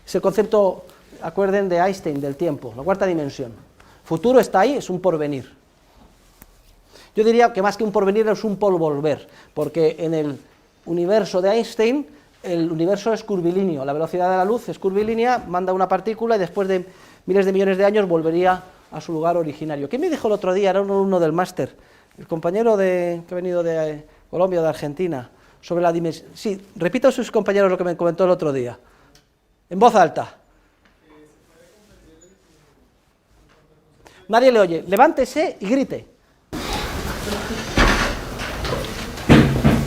A: Es el concepto, acuerden, de Einstein, del tiempo, la cuarta dimensión. Futuro está ahí, es un porvenir. Yo diría que más que un porvenir es un porvolver, porque en el universo de Einstein, el universo es curvilíneo, la velocidad de la luz es curvilínea, manda una partícula y después de miles de millones de años volvería a su lugar originario. ¿Qué me dijo el otro día? Era un alumno del máster, el compañero que ha venido de Colombia o de Argentina, sobre la dimensión. Sí, repita a sus compañeros lo que me comentó el otro día, en voz alta. Nadie le oye, levántese y grite.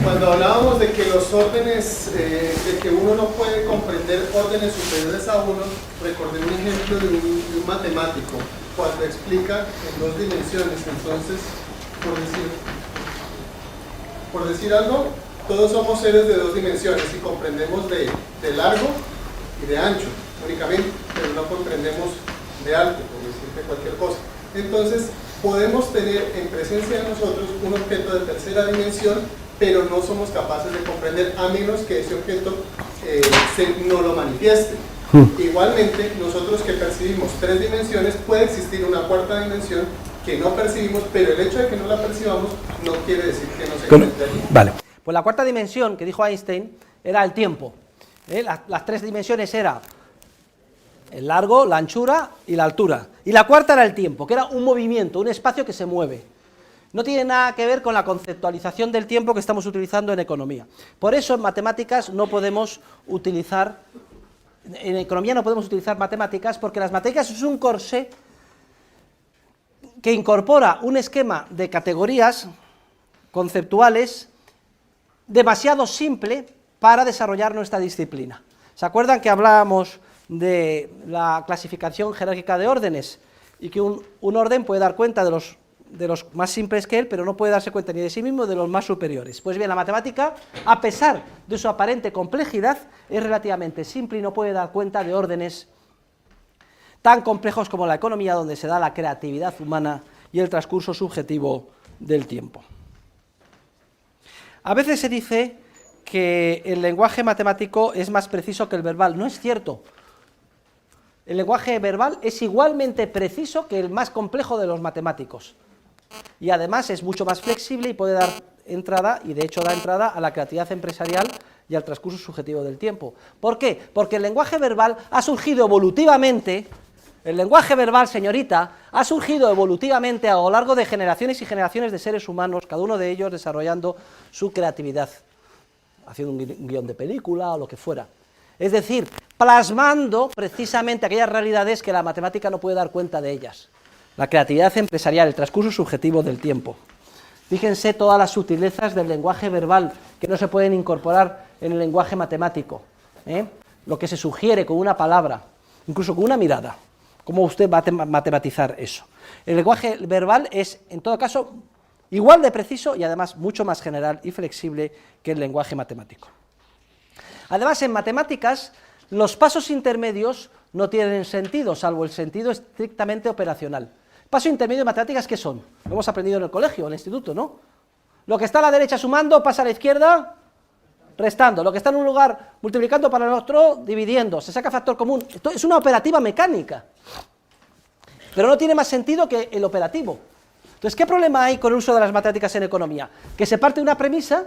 C: Cuando hablábamos de que los órdenes, de que uno no puede comprender órdenes superiores a uno, recordé un ejemplo de un matemático, cuando explica en 2 dimensiones. Entonces, por decir algo, todos somos seres de 2 dimensiones y comprendemos de largo y de ancho únicamente, pero no comprendemos de alto, por decirte cualquier cosa. Entonces, podemos tener en presencia de nosotros un objeto de tercera dimensión, pero no somos capaces de comprender a menos que ese objeto no lo manifieste. Igualmente, nosotros que percibimos 3 dimensiones, puede existir una cuarta dimensión que no percibimos, pero el hecho de que no la percibamos no quiere decir que no se encuentre allí.
A: Vale, pues la cuarta dimensión que dijo Einstein era el tiempo. Las 3 dimensiones eran el largo, la anchura y la altura. Y la cuarta era el tiempo, que era un movimiento, un espacio que se mueve. No tiene nada que ver con la conceptualización del tiempo que estamos utilizando en economía. Por eso en matemáticas no podemos utilizar, en economía no podemos utilizar matemáticas, porque las matemáticas es un corsé que incorpora un esquema de categorías conceptuales demasiado simple para desarrollar nuestra disciplina. ¿Se acuerdan que hablábamos de la clasificación jerárquica de órdenes y que un orden puede dar cuenta de los más simples que él, pero no puede darse cuenta ni de sí mismo ni de los más superiores? Pues bien, la matemática, a pesar de su aparente complejidad, es relativamente simple y no puede dar cuenta de órdenes tan complejos como la economía, donde se da la creatividad humana y el transcurso subjetivo del tiempo. A veces se dice que el lenguaje matemático es más preciso que el verbal. No es cierto. El lenguaje verbal es igualmente preciso que el más complejo de los matemáticos. Y además es mucho más flexible y puede dar entrada, y de hecho da entrada, a la creatividad empresarial y al transcurso subjetivo del tiempo. ¿Por qué? Porque el lenguaje verbal ha surgido evolutivamente, el lenguaje verbal, señorita, ha surgido evolutivamente a lo largo de generaciones y generaciones de seres humanos, cada uno de ellos desarrollando su creatividad, haciendo un guión de película o lo que fuera. Es decir, plasmando precisamente aquellas realidades que la matemática no puede dar cuenta de ellas. La creatividad empresarial, el transcurso subjetivo del tiempo. Fíjense todas las sutilezas del lenguaje verbal que no se pueden incorporar en el lenguaje matemático. Lo que se sugiere con una palabra, incluso con una mirada. ¿Cómo usted va a matematizar eso? El lenguaje verbal es, en todo caso, igual de preciso y además mucho más general y flexible que el lenguaje matemático. Además, en matemáticas, los pasos intermedios no tienen sentido, salvo el sentido estrictamente operacional. Paso intermedio de matemáticas, ¿qué son? Lo hemos aprendido en el colegio, en el instituto, ¿no? Lo que está a la derecha sumando, pasa a la izquierda restando. Lo que está en un lugar multiplicando para el otro, dividiendo. Se saca factor común. Esto es una operativa mecánica. Pero no tiene más sentido que el operativo. Entonces, ¿qué problema hay con el uso de las matemáticas en economía? Que se parte de una premisa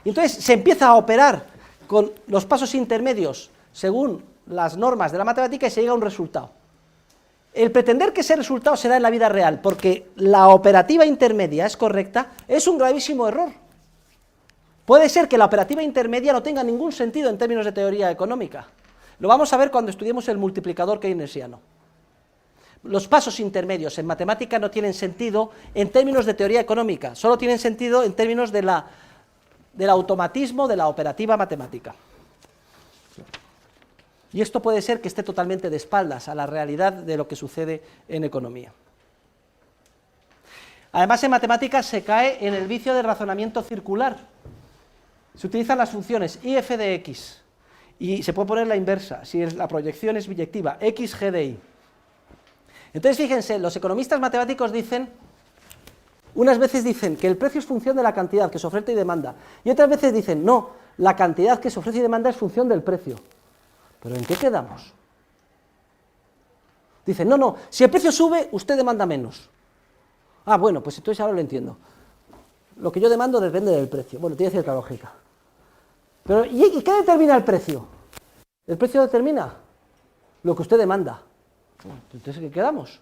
A: y entonces se empieza a operar con los pasos intermedios según las normas de la matemática y se llega a un resultado. el pretender que ese resultado se da en la vida real porque la operativa intermedia es correcta es un gravísimo error. Puede ser que la operativa intermedia no tenga ningún sentido en términos de teoría económica. Lo vamos a ver cuando estudiemos el multiplicador keynesiano. Los pasos intermedios en matemática no tienen sentido en términos de teoría económica, solo tienen sentido en términos del automatismo de la operativa matemática. Y esto puede ser que esté totalmente de espaldas a la realidad de lo que sucede en economía. Además, en matemáticas se cae en el vicio del razonamiento circular. Se utilizan las funciones IF de X, y se puede poner la inversa, si la proyección es biyectiva, XG de Y. Entonces, fíjense, los economistas matemáticos dicen, unas veces dicen que el precio es función de la cantidad que se ofrece y demanda, y otras veces dicen, no, la cantidad que se ofrece y demanda es función del precio. ¿Pero en qué quedamos? Dicen, no, si el precio sube, usted demanda menos. Ah, bueno, pues entonces ahora lo entiendo. Lo que yo demando depende del precio. Bueno, tiene cierta lógica. Pero, ¿y qué determina el precio? ¿El precio determina lo que usted demanda? Entonces, ¿en qué quedamos?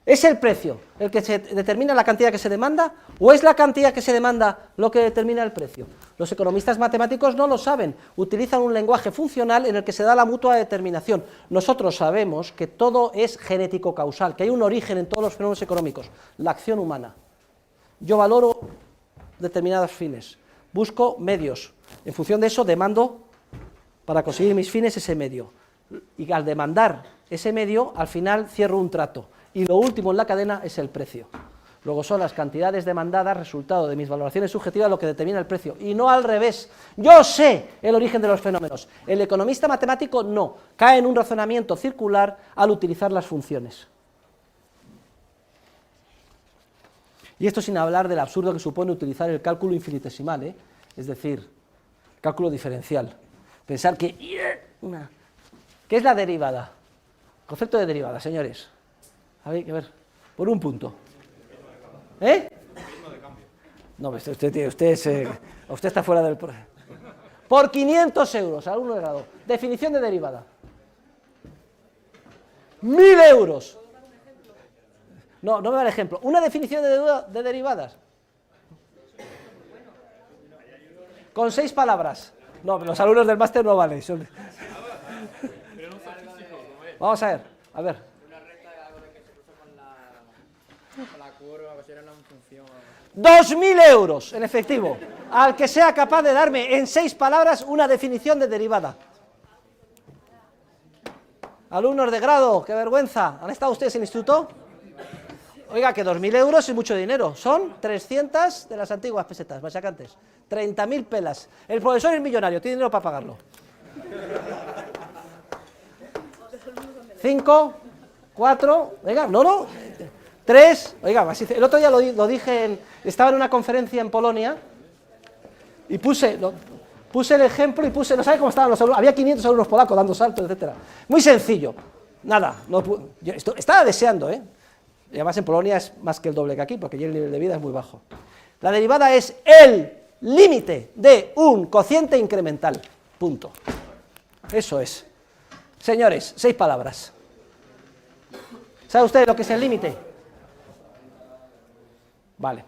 A: ¿Es el precio el que se determina la cantidad que se demanda o es la cantidad que se demanda lo que determina el precio? Los economistas matemáticos no lo saben, utilizan un lenguaje funcional en el que se da la mutua determinación. Nosotros sabemos que todo es genético-causal, que hay un origen en todos los fenómenos económicos, la acción humana. Yo valoro determinados fines, busco medios, en función de eso demando para conseguir mis fines ese medio, y al demandar ese medio, al final cierro un trato. Y lo último en la cadena es el precio. Luego son las cantidades demandadas, resultado de mis valoraciones subjetivas, lo que determina el precio. Y no al revés. Yo sé el origen de los fenómenos. El economista matemático no. Cae en un razonamiento circular al utilizar las funciones. Y esto sin hablar del absurdo que supone utilizar el cálculo infinitesimal, es decir, cálculo diferencial. Pensar que... ¿Qué es la derivada? Concepto de derivada, señores. A ver, por un punto. No, usted está fuera del... Por 500 euros, alumno de grado. Definición de derivada. 1000 euros. No me da el ejemplo. Una definición de derivadas. Con 6 palabras. No, los alumnos del máster no valen. Vamos a ver.
D: La curva, pues era una función.
A: 2000 euros en efectivo, al que sea capaz de darme en 6 palabras una definición de derivada. Alumnos de grado, qué vergüenza. ¿Han estado ustedes en el instituto? Oiga, que 2000 euros es mucho dinero. Son 300 de las antiguas pesetas, machacantes. 30.000 pelas. El profesor es millonario, tiene dinero para pagarlo. 5, 4, venga, no. 3, oiga, el otro día lo dije, estaba en una conferencia en Polonia y puse el ejemplo y no sabe cómo estaban los alumnos, había 500 alumnos polacos dando saltos, etcétera. Muy sencillo, nada, yo estaba deseando, y además en Polonia es más que el doble que aquí, porque allí el nivel de vida es muy bajo. La derivada es el límite de un cociente incremental, punto. Eso es. Señores, 6 palabras. ¿Sabe usted lo que es el límite? Vale.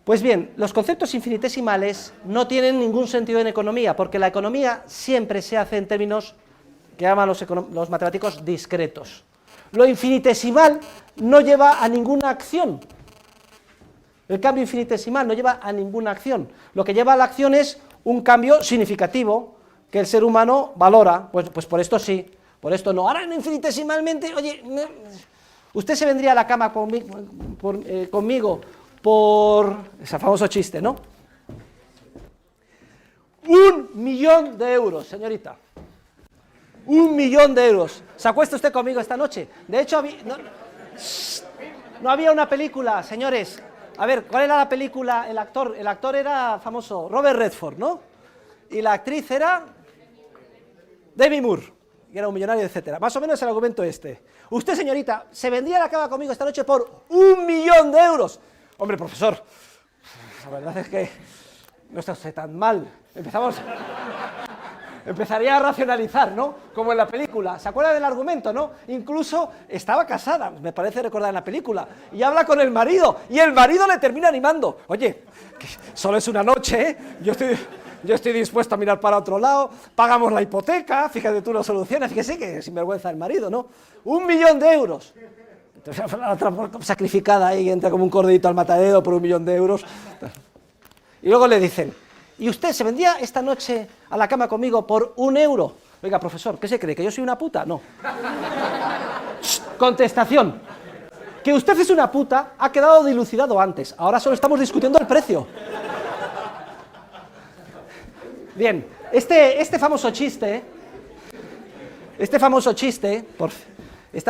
A: Pues bien, los conceptos infinitesimales no tienen ningún sentido en economía, porque la economía siempre se hace en términos que llaman los matemáticos discretos. Lo infinitesimal no lleva a ninguna acción. El cambio infinitesimal no lleva a ninguna acción. Lo que lleva a la acción es un cambio significativo que el ser humano valora. Pues por esto sí, por esto no. Ahora infinitesimalmente, oye, usted se vendría a la cama conmigo por ese famoso chiste, ¿no? 1.000.000 de euros, señorita. 1.000.000 de euros. ¿Se acuesta usted conmigo esta noche? De hecho, no había una película, señores. A ver, ¿cuál era la película? El actor era famoso, Robert Redford, ¿no? Y la actriz era Demi Moore, que era un millonario, etcétera. Más o menos el argumento este. Usted, señorita, se vendría a la cama conmigo esta noche por 1.000.000 de euros. Hombre, profesor, la verdad es que no está usted tan mal. empezaría a racionalizar, ¿no? Como en la película. ¿Se acuerda del argumento, no? Incluso estaba casada, me parece recordar en la película, y habla con el marido, y el marido le termina animando. Oye, que solo es una noche, ¿eh? Yo estoy dispuesto a mirar para otro lado, pagamos la hipoteca, fíjate tú lo solucionas, fíjese que sinvergüenza el marido, ¿no? 1 millón de euros. Entonces la otra sacrificada ahí, entra como un cordito al matadero por 1 millón de euros. Y luego le dicen, ¿y usted se vendría esta noche a la cama conmigo por 1 euro? Oiga, profesor, ¿qué se cree? ¿Que yo soy una puta? No. Contestación. Que usted es una puta ha quedado dilucidado antes. Ahora solo estamos discutiendo el precio. Bien, este famoso chiste, esta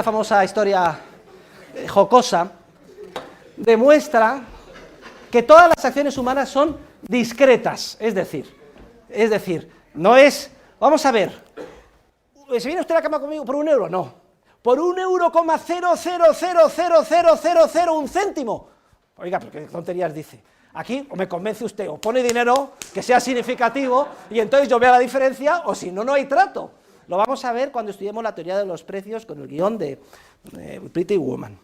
A: famosa historia jocosa, demuestra que todas las acciones humanas son discretas, es decir, no es, vamos a ver, ¿se viene usted a la cama conmigo por 1 euro? No, por 1,000000001 céntimo. Oiga, pero qué tonterías dice. Aquí o me convence usted, o pone dinero que sea significativo, y entonces yo vea la diferencia, o si no, no hay trato. Lo vamos a ver cuando estudiemos la teoría de los precios con el guión de Pretty Woman.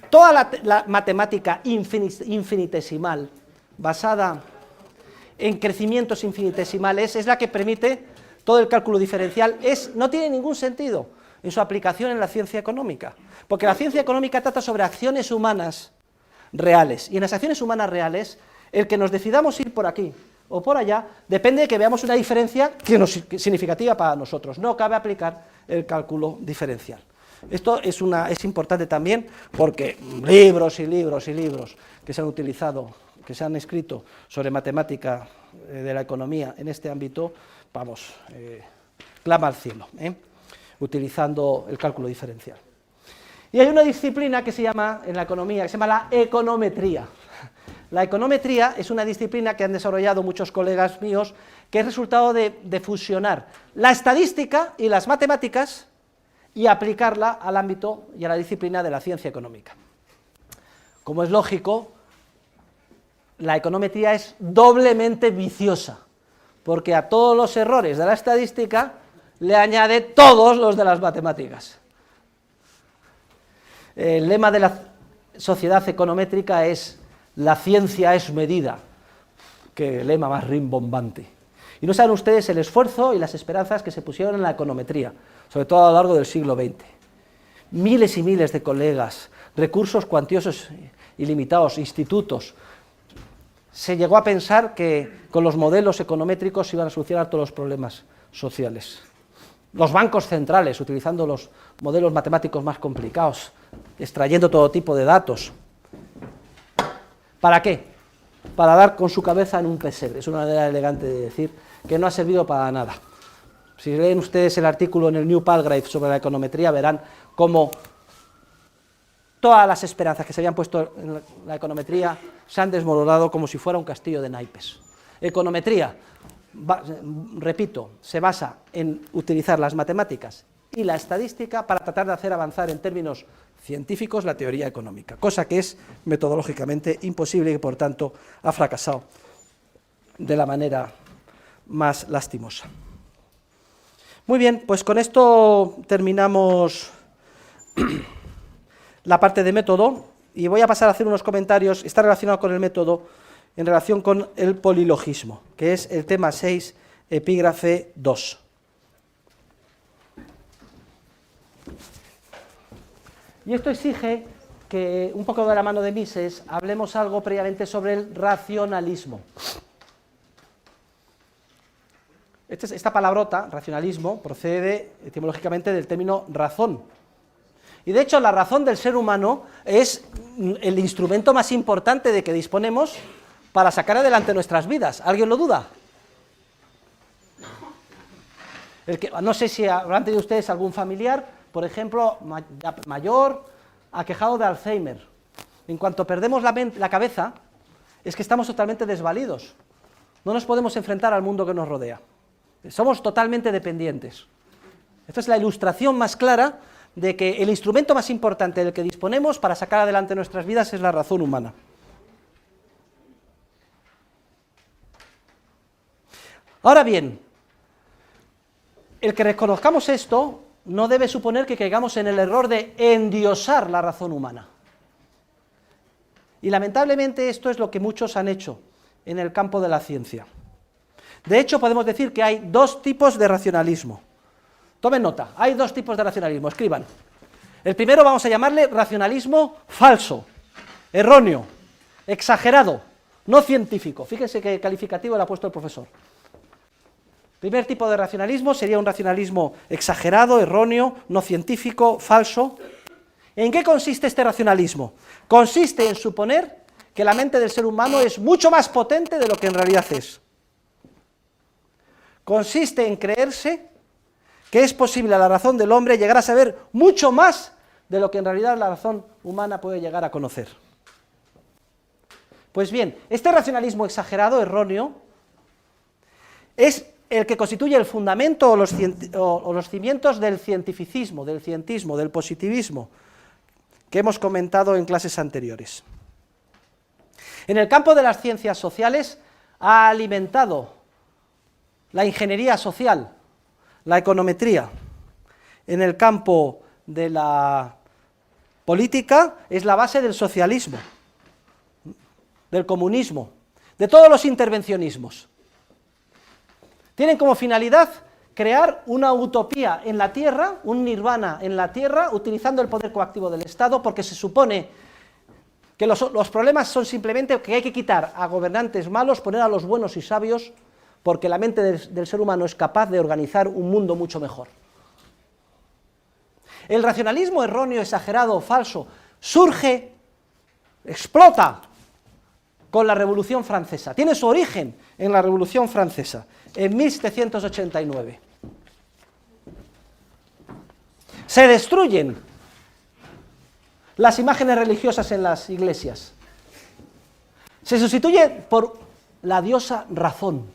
A: Toda la matemática infinitesimal, basada en crecimientos infinitesimales, es la que permite todo el cálculo diferencial. No tiene ningún sentido en su aplicación en la ciencia económica, porque la ciencia económica trata sobre acciones humanas reales, y en las acciones humanas reales, el que nos decidamos ir por aquí o por allá, depende de que veamos una diferencia significativa para nosotros. No cabe aplicar el cálculo diferencial. Esto es importante también porque libros y libros y libros que se han utilizado, que se han escrito sobre matemática de la economía en este ámbito, clama al cielo, utilizando el cálculo diferencial. Y hay una disciplina que se llama, en la economía, que se llama la econometría. La econometría es una disciplina que han desarrollado muchos colegas míos, que es resultado de fusionar la estadística y las matemáticas y aplicarla al ámbito y a la disciplina de la ciencia económica. Como es lógico, la econometría es doblemente viciosa, porque a todos los errores de la estadística le añade todos los de las matemáticas. El lema de la sociedad econométrica es: la ciencia es medida. Qué lema más rimbombante. Y no saben ustedes el esfuerzo y las esperanzas que se pusieron en la econometría, sobre todo a lo largo del siglo XX. Miles y miles de colegas, recursos cuantiosos ilimitados, institutos. Se llegó a pensar que con los modelos econométricos se iban a solucionar todos los problemas sociales. Los bancos centrales, utilizando los modelos matemáticos más complicados, extrayendo todo tipo de datos. ¿Para qué? Para dar con su cabeza en un pesebre. Es una manera elegante de decir que no ha servido para nada. Si leen ustedes el artículo en el New Palgrave sobre la econometría, verán cómo todas las esperanzas que se habían puesto en la econometría se han desmoronado como si fuera un castillo de naipes. Econometría, repito, se basa en utilizar las matemáticas y la estadística para tratar de hacer avanzar en términos científicos la teoría económica, cosa que es metodológicamente imposible y que por tanto ha fracasado de la manera más lastimosa. Muy bien, pues con esto terminamos la parte de método y voy a pasar a hacer unos comentarios. Está relacionado con el método en relación con el polilogismo, que es el tema 6, epígrafe 2. Y esto exige que, un poco de la mano de Mises, hablemos algo previamente sobre el racionalismo. Esta palabrota, racionalismo, procede etimológicamente del término razón. Y de hecho la razón del ser humano es el instrumento más importante de que disponemos para sacar adelante nuestras vidas. ¿Alguien lo duda? No sé si habrán tenido ustedes algún familiar, por ejemplo, mayor, aquejado de Alzheimer. En cuanto perdemos la cabeza, es que estamos totalmente desvalidos. No nos podemos enfrentar al mundo que nos rodea. Somos totalmente dependientes. Esta es la ilustración más clara de que el instrumento más importante del que disponemos para sacar adelante nuestras vidas es la razón humana. Ahora bien, el que reconozcamos esto no debe suponer que caigamos en el error de endiosar la razón humana. Y lamentablemente esto es lo que muchos han hecho en el campo de la ciencia. De hecho, podemos decir que hay dos tipos de racionalismo. Tomen nota, hay dos tipos de racionalismo, escriban. El primero vamos a llamarle racionalismo falso, erróneo, exagerado, no científico. Fíjense qué calificativo le ha puesto el profesor. Primer tipo de racionalismo sería un racionalismo exagerado, erróneo, no científico, falso. ¿En qué consiste este racionalismo? Consiste en suponer que la mente del ser humano es mucho más potente de lo que en realidad es. Consiste en creerse que es posible a la razón del hombre llegar a saber mucho más de lo que en realidad la razón humana puede llegar a conocer. Pues bien, este racionalismo exagerado, erróneo, es el que constituye el fundamento o los cimientos del cientificismo, del cientismo, del positivismo, que hemos comentado en clases anteriores. En el campo de las ciencias sociales ha alimentado la ingeniería social, la econometría. En el campo de la política es la base del socialismo, del comunismo, de todos los intervencionismos. Tienen como finalidad crear una utopía en la Tierra, un nirvana en la Tierra, utilizando el poder coactivo del Estado, porque se supone que los problemas son simplemente que hay que quitar a gobernantes malos, poner a los buenos y sabios, porque la mente del ser humano es capaz de organizar un mundo mucho mejor. El racionalismo erróneo, exagerado, falso, surge, explota con la Revolución Francesa. Tiene su origen en la Revolución Francesa, en 1789. Se destruyen las imágenes religiosas en las iglesias. Se sustituye por la diosa razón.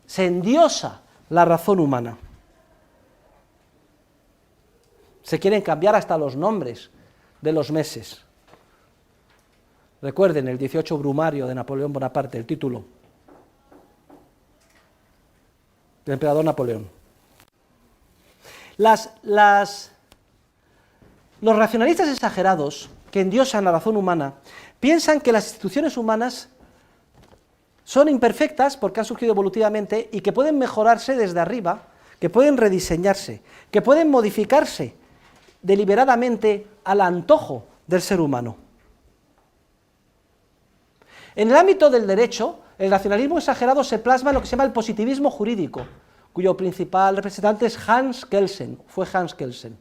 A: Se endiosa la razón humana. Se quieren cambiar hasta los nombres de los meses. Recuerden el 18 Brumario de Napoleón Bonaparte, el título del emperador Napoleón. Los racionalistas exagerados que endiosan la razón humana piensan que las instituciones humanas son imperfectas porque han surgido evolutivamente y que pueden mejorarse desde arriba, que pueden rediseñarse, que pueden modificarse deliberadamente al antojo del ser humano. En el ámbito del derecho, el racionalismo exagerado se plasma en lo que se llama el positivismo jurídico, cuyo principal representante es Hans Kelsen, fue Hans Kelsen.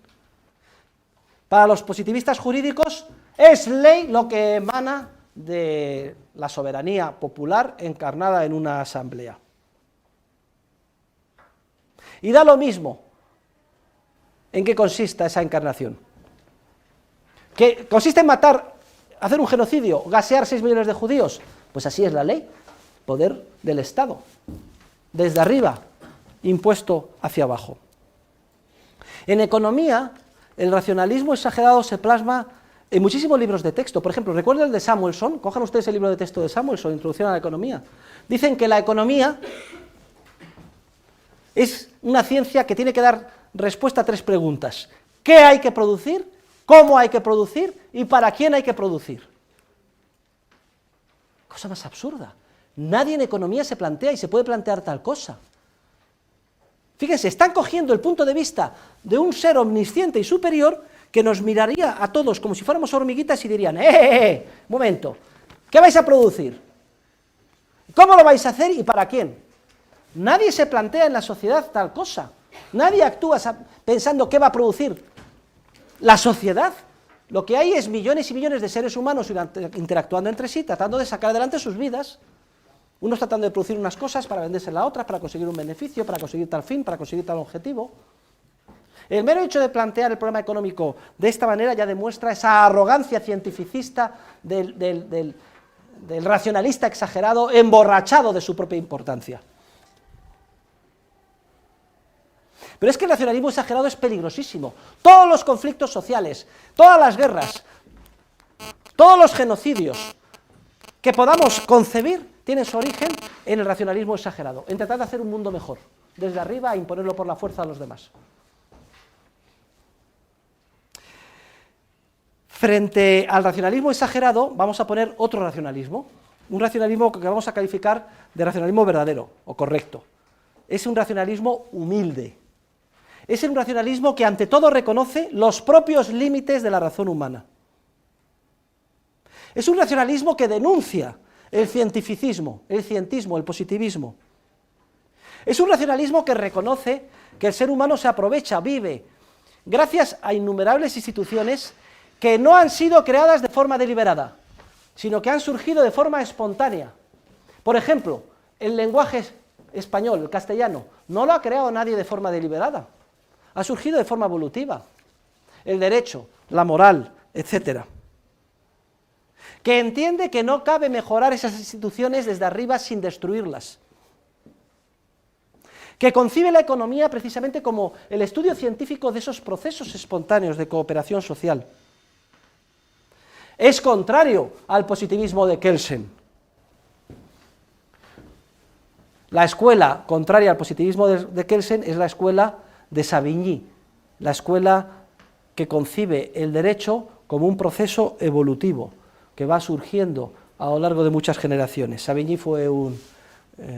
A: Para los positivistas jurídicos es ley lo que emana de la soberanía popular encarnada en una asamblea. Y da lo mismo en qué consiste esa encarnación. ¿Que consiste en matar, hacer un genocidio, gasear 6 millones de judíos? Pues así es la ley, poder del Estado, desde arriba, impuesto hacia abajo. En economía, el racionalismo exagerado se plasma en muchísimos libros de texto. Por ejemplo, recuerden el de Samuelson, cojan ustedes el libro de texto de Samuelson, Introducción a la Economía. Dicen que la economía es una ciencia que tiene que dar respuesta a 3 preguntas. ¿Qué hay que producir? ¿Cómo hay que producir? ¿Y para quién hay que producir? Cosa más absurda. Nadie en economía se plantea y se puede plantear tal cosa. Fíjense, están cogiendo el punto de vista de un ser omnisciente y superior que nos miraría a todos como si fuéramos hormiguitas y dirían, momento, ¿qué vais a producir? ¿Cómo lo vais a hacer y para quién? Nadie se plantea en la sociedad tal cosa. Nadie actúa pensando qué va a producir la sociedad. Lo que hay es millones y millones de seres humanos interactuando entre sí, tratando de sacar adelante sus vidas. Unos tratando de producir unas cosas para vendérselas a otras, para conseguir un beneficio, para conseguir tal fin, para conseguir tal objetivo. El mero hecho de plantear el problema económico de esta manera ya demuestra esa arrogancia cientificista del racionalista exagerado, emborrachado de su propia importancia. Pero es que el racionalismo exagerado es peligrosísimo. Todos los conflictos sociales, todas las guerras, todos los genocidios que podamos concebir tienen su origen en el racionalismo exagerado, en tratar de hacer un mundo mejor. desde arriba a imponerlo por la fuerza a los demás. Frente al racionalismo exagerado, vamos a poner otro racionalismo, un racionalismo que vamos a calificar de racionalismo verdadero o correcto. Es un racionalismo humilde. Es un racionalismo que ante todo reconoce los propios límites de la razón humana. Es un racionalismo que denuncia el cientificismo, el cientismo, el positivismo. Es un racionalismo que reconoce que el ser humano se aprovecha, vive, gracias a innumerables instituciones que no han sido creadas de forma deliberada, sino que han surgido de forma espontánea. Por ejemplo, el lenguaje español, el castellano, no lo ha creado nadie de forma deliberada, ha surgido de forma evolutiva. El derecho, la moral, etcétera. Que entiende que no cabe mejorar esas instituciones desde arriba sin destruirlas. Que concibe la economía precisamente como el estudio científico de esos procesos espontáneos de cooperación social. Es contrario al positivismo de Kelsen. La escuela contraria al positivismo de Kelsen es la escuela de Savigny, la escuela que concibe el derecho como un proceso evolutivo que va surgiendo a lo largo de muchas generaciones. Savigny fue un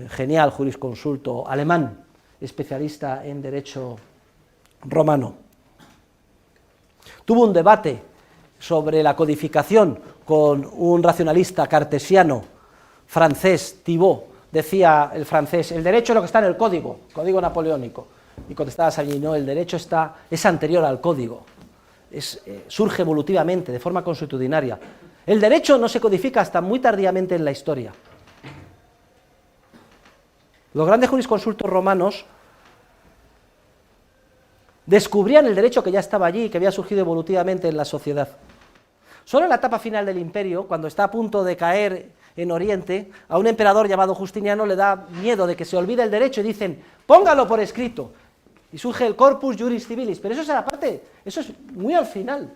A: genial jurisconsulto alemán, especialista en derecho romano. Tuvo un debate sobre la codificación con un racionalista cartesiano francés, Thibaut. Decía el francés, el derecho es lo que está en el código napoleónico. Y contestaba Savigny, no, el derecho es anterior al código, surge evolutivamente, de forma consuetudinaria. El derecho no se codifica hasta muy tardíamente en la historia. Los grandes jurisconsultos romanos descubrían el derecho que ya estaba allí, que había surgido evolutivamente en la sociedad. Solo en la etapa final del imperio, cuando está a punto de caer en Oriente, a un emperador llamado Justiniano le da miedo de que se olvide el derecho y dicen, póngalo por escrito. Y surge el Corpus Juris Civilis, pero eso es a la parte, eso es muy al final.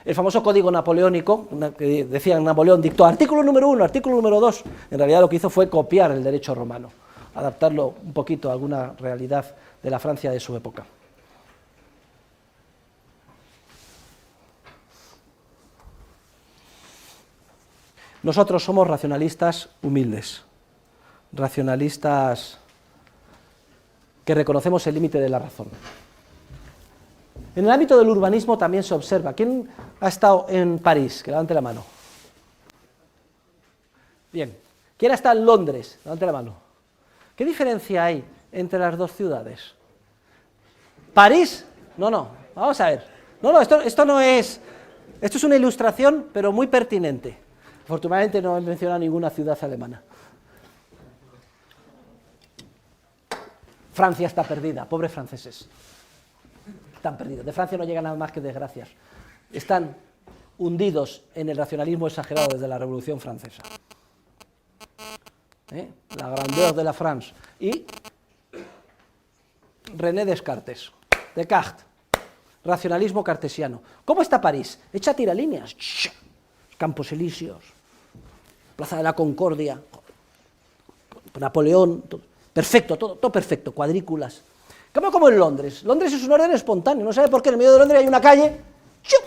A: El famoso código napoleónico, que decían Napoleón dictó artículo número 1, artículo número 2, en realidad lo que hizo fue copiar el derecho romano, adaptarlo un poquito a alguna realidad de la Francia de su época. Nosotros somos racionalistas humildes, racionalistas que reconocemos el límite de la razón. En el ámbito del urbanismo también se observa. ¿Quién ha estado en París? Que levante la mano. Bien. ¿Quién ha estado en Londres? Levante la mano. ¿Qué diferencia hay entre las dos ciudades? ¿París? No. Vamos a ver. No, esto no es... Esto es una ilustración, pero muy pertinente. Afortunadamente no he mencionado ninguna ciudad alemana. Francia está perdida, pobres franceses. Están perdidos. De Francia no llega nada más que desgracias. Están hundidos en el racionalismo exagerado desde la Revolución Francesa. La grandeur de la France. Y René Descartes. Racionalismo cartesiano. ¿Cómo está París? Hecha tiralíneas. Campos Elíseos. Plaza de la Concordia. Napoleón. Perfecto, todo perfecto. Cuadrículas. Como en Londres. Londres es un orden espontáneo, no sabe por qué. En el medio de Londres hay una calle, ¡chup!,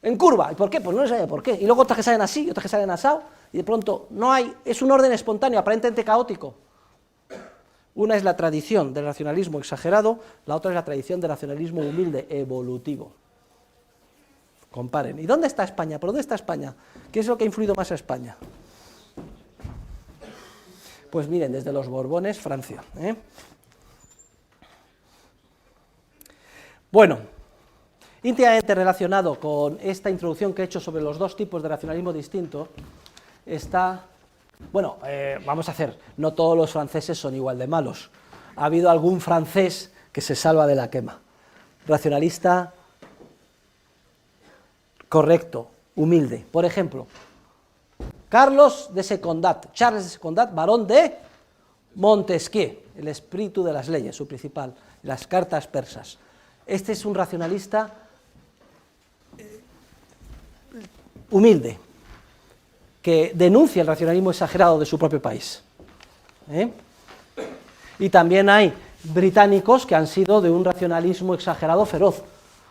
A: en curva. ¿Y por qué? Pues no se sabe por qué. Y luego otras que salen así, otras que salen asado, y de pronto no hay, es un orden espontáneo, aparentemente caótico. Una es la tradición del racionalismo exagerado, la otra es la tradición del racionalismo humilde, evolutivo. Comparen. ¿Y dónde está España? ¿Por dónde está España? ¿Qué es lo que ha influido más a España? Pues miren, desde los Borbones, Francia. Bueno, íntimamente relacionado con esta introducción que he hecho sobre los dos tipos de racionalismo distinto, está... Bueno, vamos a hacer, no todos los franceses son igual de malos. Ha habido algún francés que se salva de la quema. Racionalista correcto, humilde. Por ejemplo, Charles de Secondat, barón de Montesquieu, el espíritu de las leyes, su principal, las cartas persas. Este es un racionalista humilde. que denuncia el racionalismo exagerado de su propio país. Y también hay británicos que han sido de un racionalismo exagerado feroz.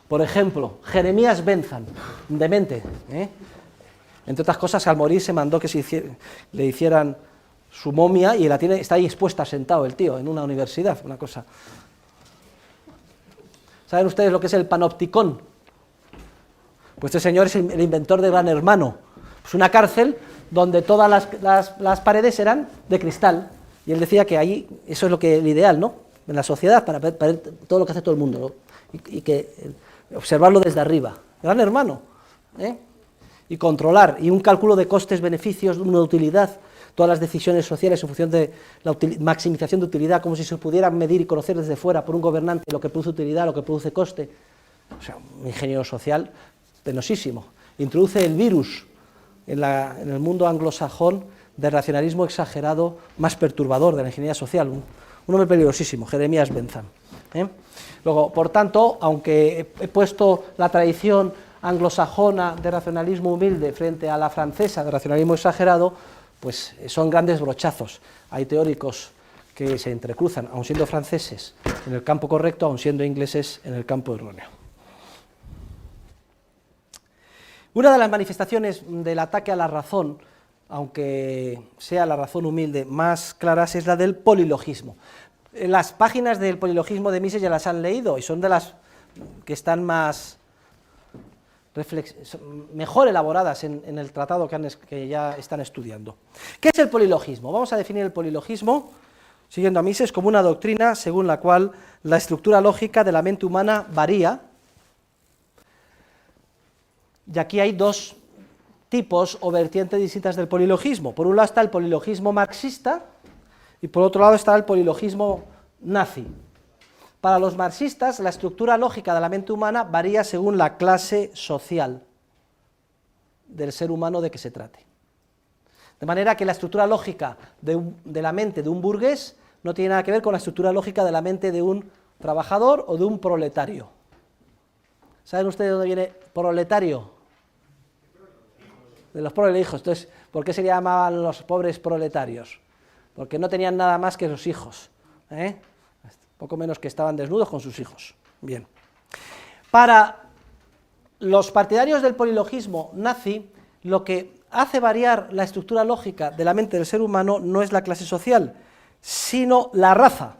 A: Por ejemplo, Jeremías Bentham, demente. Entre otras cosas, al morir se mandó que le hicieran su momia y está ahí expuesta, sentado el tío, en una universidad, una cosa. ¿Saben ustedes lo que es el panopticón? Pues este señor es el inventor de Gran Hermano. Es una cárcel donde todas las paredes eran de cristal. Y él decía que ahí, eso es lo que el ideal, ¿no? En la sociedad, para ver todo lo que hace todo el mundo, ¿no? Y que observarlo desde arriba. Gran Hermano. Y controlar, y un cálculo de costes-beneficios, una utilidad, todas las decisiones sociales en función de la maximización de utilidad, como si se pudiera medir y conocer desde fuera por un gobernante lo que produce utilidad, lo que produce coste. O sea, un ingeniero social penosísimo. Introduce el virus en el mundo anglosajón del racionalismo exagerado más perturbador de la ingeniería social, un hombre peligrosísimo, Jeremías Bentham. Luego, por tanto, aunque he puesto la tradición anglosajona de racionalismo humilde frente a la francesa de racionalismo exagerado, pues son grandes brochazos. Hay teóricos que se entrecruzan, aun siendo franceses, en el campo correcto, aun siendo ingleses, en el campo erróneo. Una de las manifestaciones del ataque a la razón, aunque sea la razón humilde, más claras es la del polilogismo. Las páginas del polilogismo de Mises ya las han leído y son de las que están mejor elaboradas en el tratado que ya están estudiando. ¿Qué es el polilogismo? Vamos a definir el polilogismo, siguiendo a Mises, como una doctrina según la cual la estructura lógica de la mente humana varía, y aquí hay dos tipos o vertientes distintas del polilogismo. Por un lado está el polilogismo marxista y por otro lado está el polilogismo nazi. Para los marxistas, la estructura lógica de la mente humana varía según la clase social del ser humano de que se trate. De manera que la estructura lógica de la mente de un burgués no tiene nada que ver con la estructura lógica de la mente de un trabajador o de un proletario. ¿Saben ustedes de dónde viene proletario? De los prolijos. Entonces, ¿por qué se llamaban los pobres proletarios? Porque no tenían nada más que sus hijos, poco menos que estaban desnudos con sus hijos. Bien. Para los partidarios del polilogismo nazi, lo que hace variar la estructura lógica de la mente del ser humano no es la clase social, sino la raza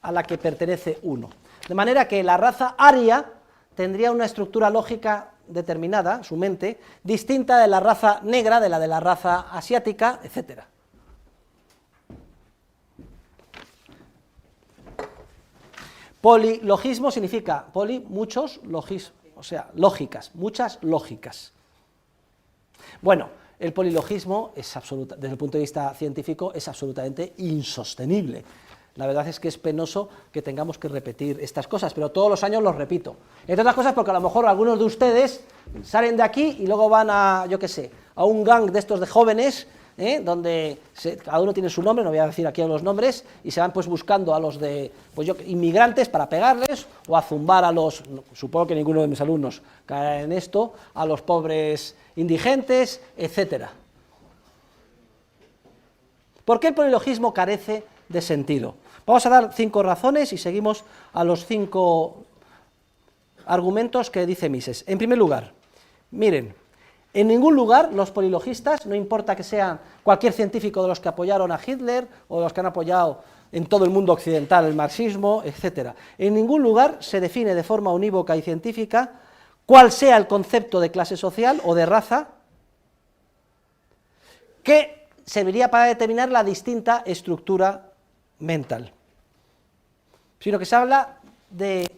A: a la que pertenece uno. De manera que la raza aria tendría una estructura lógica determinada, su mente, distinta de la raza negra, de la raza asiática, etc. Polilogismo significa poli, muchos, logismo, o sea, lógicas, muchas lógicas. Bueno, el polilogismo es desde el punto de vista científico es absolutamente insostenible. La verdad es que es penoso que tengamos que repetir estas cosas, pero todos los años los repito. Entre otras cosas porque a lo mejor algunos de ustedes salen de aquí y luego van a, yo qué sé, a un gang de estos de jóvenes, donde cada uno tiene su nombre, no voy a decir aquí los nombres, y se van pues buscando a los de inmigrantes para pegarles, o a zumbar a los, supongo que ninguno de mis alumnos caerá en esto, a los pobres indigentes, etcétera. ¿Por qué el polilogismo carece de sentido? Vamos a dar 5 razones y seguimos a los 5 argumentos que dice Mises. En primer lugar, miren, en ningún lugar los polilogistas, no importa que sean cualquier científico de los que apoyaron a Hitler o de los que han apoyado en todo el mundo occidental el marxismo, etc., en ningún lugar se define de forma unívoca y científica cuál sea el concepto de clase social o de raza que serviría para determinar la distinta estructura mental, sino que se habla de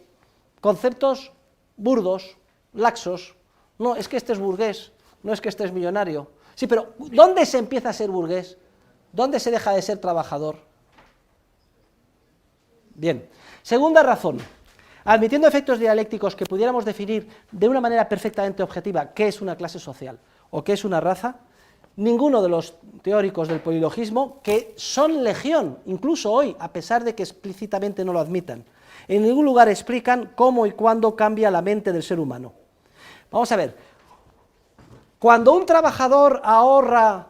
A: conceptos burdos, laxos. No, es que este es burgués, no es que este es millonario. Sí, pero ¿dónde se empieza a ser burgués? ¿Dónde se deja de ser trabajador? Bien, segunda razón. Admitiendo efectos dialécticos que pudiéramos definir de una manera perfectamente objetiva qué es una clase social o qué es una raza, ninguno de los teóricos del polilogismo, que son legión, incluso hoy, a pesar de que explícitamente no lo admitan, en ningún lugar explican cómo y cuándo cambia la mente del ser humano. Vamos a ver, Cuando un trabajador ahorra,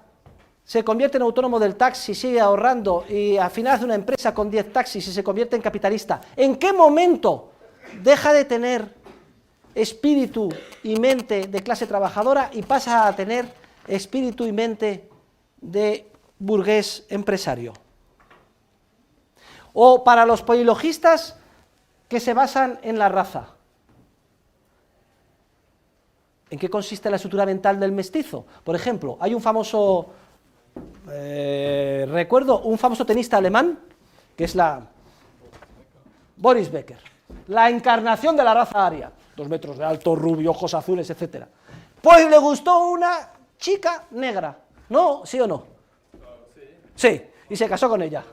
A: se convierte en autónomo del taxi, sigue ahorrando y al final hace una empresa con 10 taxis y se convierte en capitalista, ¿en qué momento deja de tener espíritu y mente de clase trabajadora y pasa a tener espíritu y mente de burgués empresario? O para los polilogistas que se basan en la raza, ¿en qué consiste la estructura mental del mestizo? Por ejemplo, hay un famoso, recuerdo, un famoso tenista alemán, que es Boris Becker, la encarnación de la raza aria, 2 metros de alto, rubio, ojos azules, etc. Pues le gustó una chica negra, ¿no? ¿Sí o no? Sí, y se casó con ella.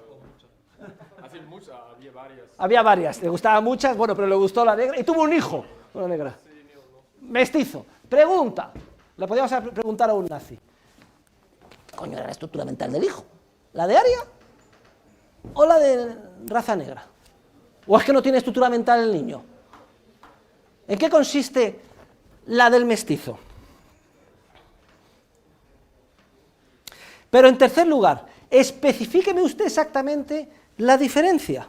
A: Había varias, le gustaban muchas, bueno, pero le gustó la negra y tuvo un hijo, una negra. Mestizo. Pregunta, le podíamos preguntar a un nazi, ¿qué coño era la estructura mental del hijo? ¿La de aria o la de raza negra? ¿O es que no tiene estructura mental el niño? ¿En qué consiste la del mestizo? Pero en tercer lugar, especifíqueme usted exactamente la diferencia.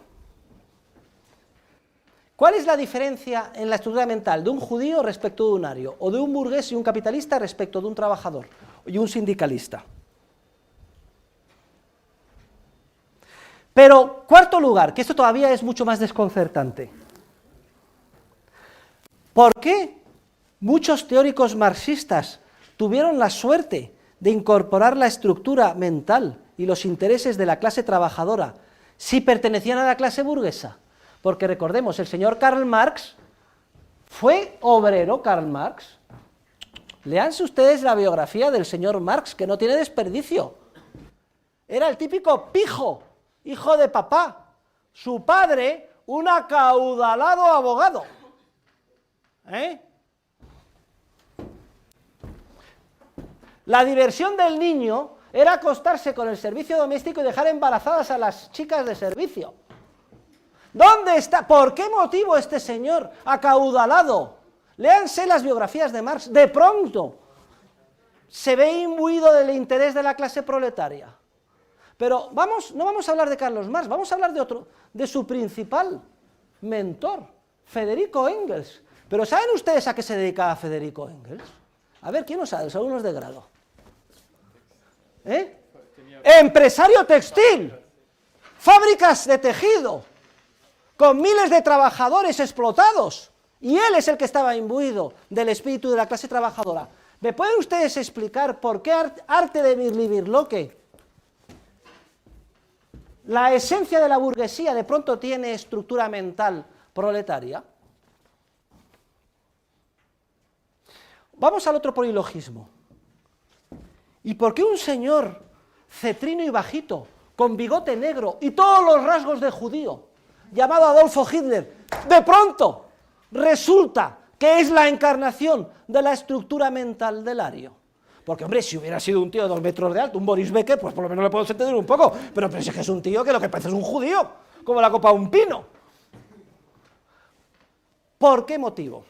A: ¿Cuál es la diferencia en la estructura mental de un judío respecto de un ario, o de un burgués y un capitalista respecto de un trabajador y un sindicalista? Pero, cuarto lugar, que esto todavía es mucho más desconcertante. ¿Por qué muchos teóricos marxistas tuvieron la suerte de incorporar la estructura mental y los intereses de la clase trabajadora si pertenecían a la clase burguesa? Porque recordemos, el señor Karl Marx fue obrero. Karl Marx, léanse ustedes la biografía del señor Marx, que no tiene desperdicio. Era el típico pijo, hijo de papá. Su padre, un acaudalado abogado. La diversión del niño era acostarse con el servicio doméstico y dejar embarazadas a las chicas de servicio. ¿Dónde está? ¿Por qué motivo este señor acaudalado? Léanse las biografías de Marx. De pronto se ve imbuido del interés de la clase proletaria. Pero no vamos a hablar de Carlos Marx, vamos a hablar de su principal mentor, Federico Engels. Pero ¿saben ustedes a qué se dedicaba Federico Engels? A ver, ¿quién lo sabe? Los alumnos de grado. Empresario textil, fábricas de tejido, con miles de trabajadores explotados, y él es el que estaba imbuido del espíritu de la clase trabajadora. ¿Me pueden ustedes explicar por qué arte de Birlibirloque, la esencia de la burguesía, de pronto tiene estructura mental proletaria? Vamos al otro polilogismo. ¿Y por qué un señor cetrino y bajito, con bigote negro y todos los rasgos de judío, llamado Adolfo Hitler, de pronto resulta que es la encarnación de la estructura mental del ario? Porque, hombre, si hubiera sido un tío de 2 metros de alto, un Boris Becker, pues por lo menos le puedo entender un poco, pero es que es un tío que lo que parece es un judío, como la copa de un pino. ¿Por qué motivo?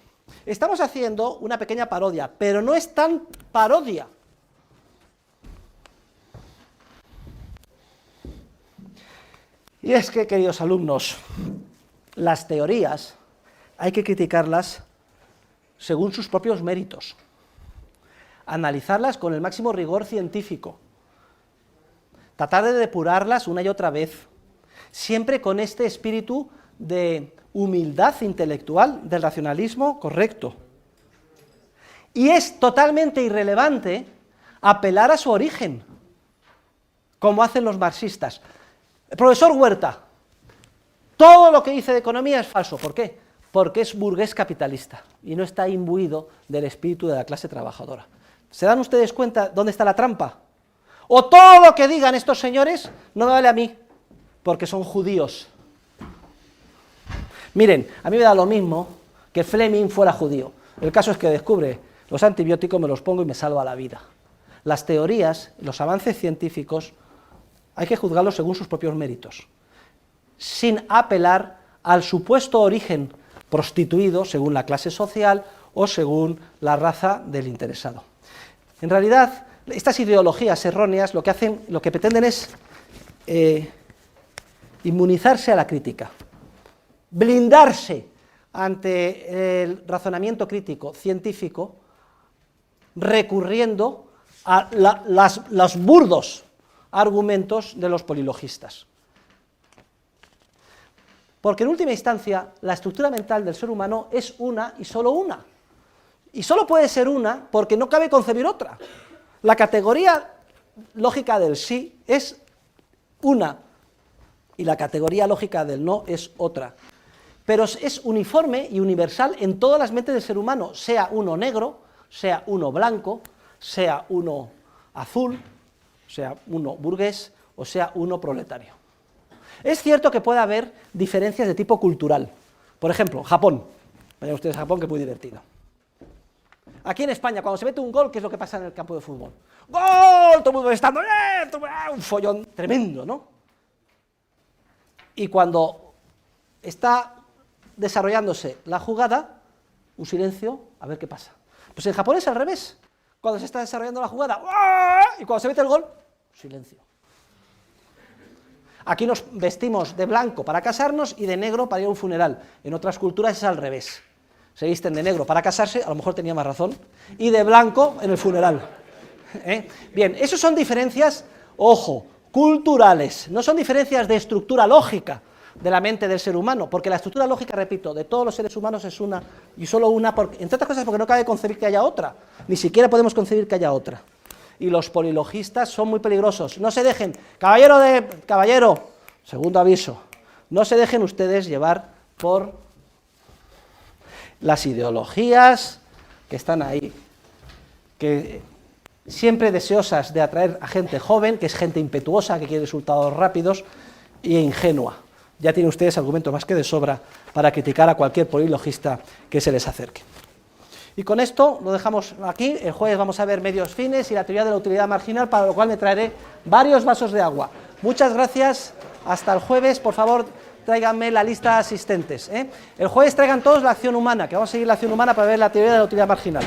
A: Estamos haciendo una pequeña parodia, pero no es tan parodia. Y es que, queridos alumnos, las teorías hay que criticarlas según sus propios méritos, analizarlas con el máximo rigor científico, tratar de depurarlas una y otra vez, siempre con este espíritu de humildad intelectual, del racionalismo correcto. Y es totalmente irrelevante apelar a su origen, como hacen los marxistas. El profesor Huerta, todo lo que dice de economía es falso. ¿Por qué? Porque es burgués capitalista y no está imbuido del espíritu de la clase trabajadora. ¿Se dan ustedes cuenta dónde está la trampa? O todo lo que digan estos señores no me vale a mí, porque son judíos. Miren, a mí me da lo mismo que Fleming fuera judío. El caso es que descubre los antibióticos, me los pongo y me salva la vida. Las teorías, los avances científicos, hay que juzgarlos según sus propios méritos, sin apelar al supuesto origen prostituido según la clase social o según la raza del interesado. En realidad, estas ideologías erróneas lo que pretenden es inmunizarse a la crítica, blindarse ante el razonamiento crítico científico, recurriendo a los burdos argumentos de los polilogistas. Porque en última instancia, la estructura mental del ser humano es una y solo una. Y solo puede ser una porque no cabe concebir otra. La categoría lógica del sí es una y la categoría lógica del no es otra. Pero es uniforme y universal en todas las mentes del ser humano, sea uno negro, sea uno blanco, sea uno azul, sea uno burgués o sea uno proletario. Es cierto que puede haber diferencias de tipo cultural. Por ejemplo, Japón. Vayan ustedes a Japón, que es muy divertido. Aquí en España, cuando se mete un gol, ¿qué es lo que pasa en el campo de fútbol? ¡Gol! Todo el mundo estando, un follón tremendo, ¿no? Y cuando está desarrollándose la jugada, un silencio, a ver qué pasa. Pues en Japón es al revés. Cuando se está desarrollando la jugada, y cuando se mete el gol, silencio. Aquí nos vestimos de blanco para casarnos y de negro para ir a un funeral. En otras culturas es al revés. Se visten de negro para casarse, a lo mejor tenía más razón, y de blanco en el funeral. Bien, eso son diferencias, ojo, culturales, no son diferencias de estructura lógica de la mente del ser humano, porque la estructura lógica, repito, de todos los seres humanos es una, y solo una, entre otras cosas porque no cabe concebir que haya otra, ni siquiera podemos concebir que haya otra. Y los polilogistas son muy peligrosos, no se dejen, caballero, segundo aviso, no se dejen ustedes llevar por las ideologías que están ahí, que siempre deseosas de atraer a gente joven, que es gente impetuosa, que quiere resultados rápidos e ingenua. Ya tienen ustedes argumentos más que de sobra para criticar a cualquier polilogista que se les acerque. Y con esto lo dejamos aquí. El jueves vamos a ver medios fines y la teoría de la utilidad marginal, para lo cual me traeré varios vasos de agua. Muchas gracias, hasta el jueves. Por favor, tráiganme la lista de asistentes. El jueves traigan todos la acción humana, que vamos a seguir la acción humana para ver la teoría de la utilidad marginal.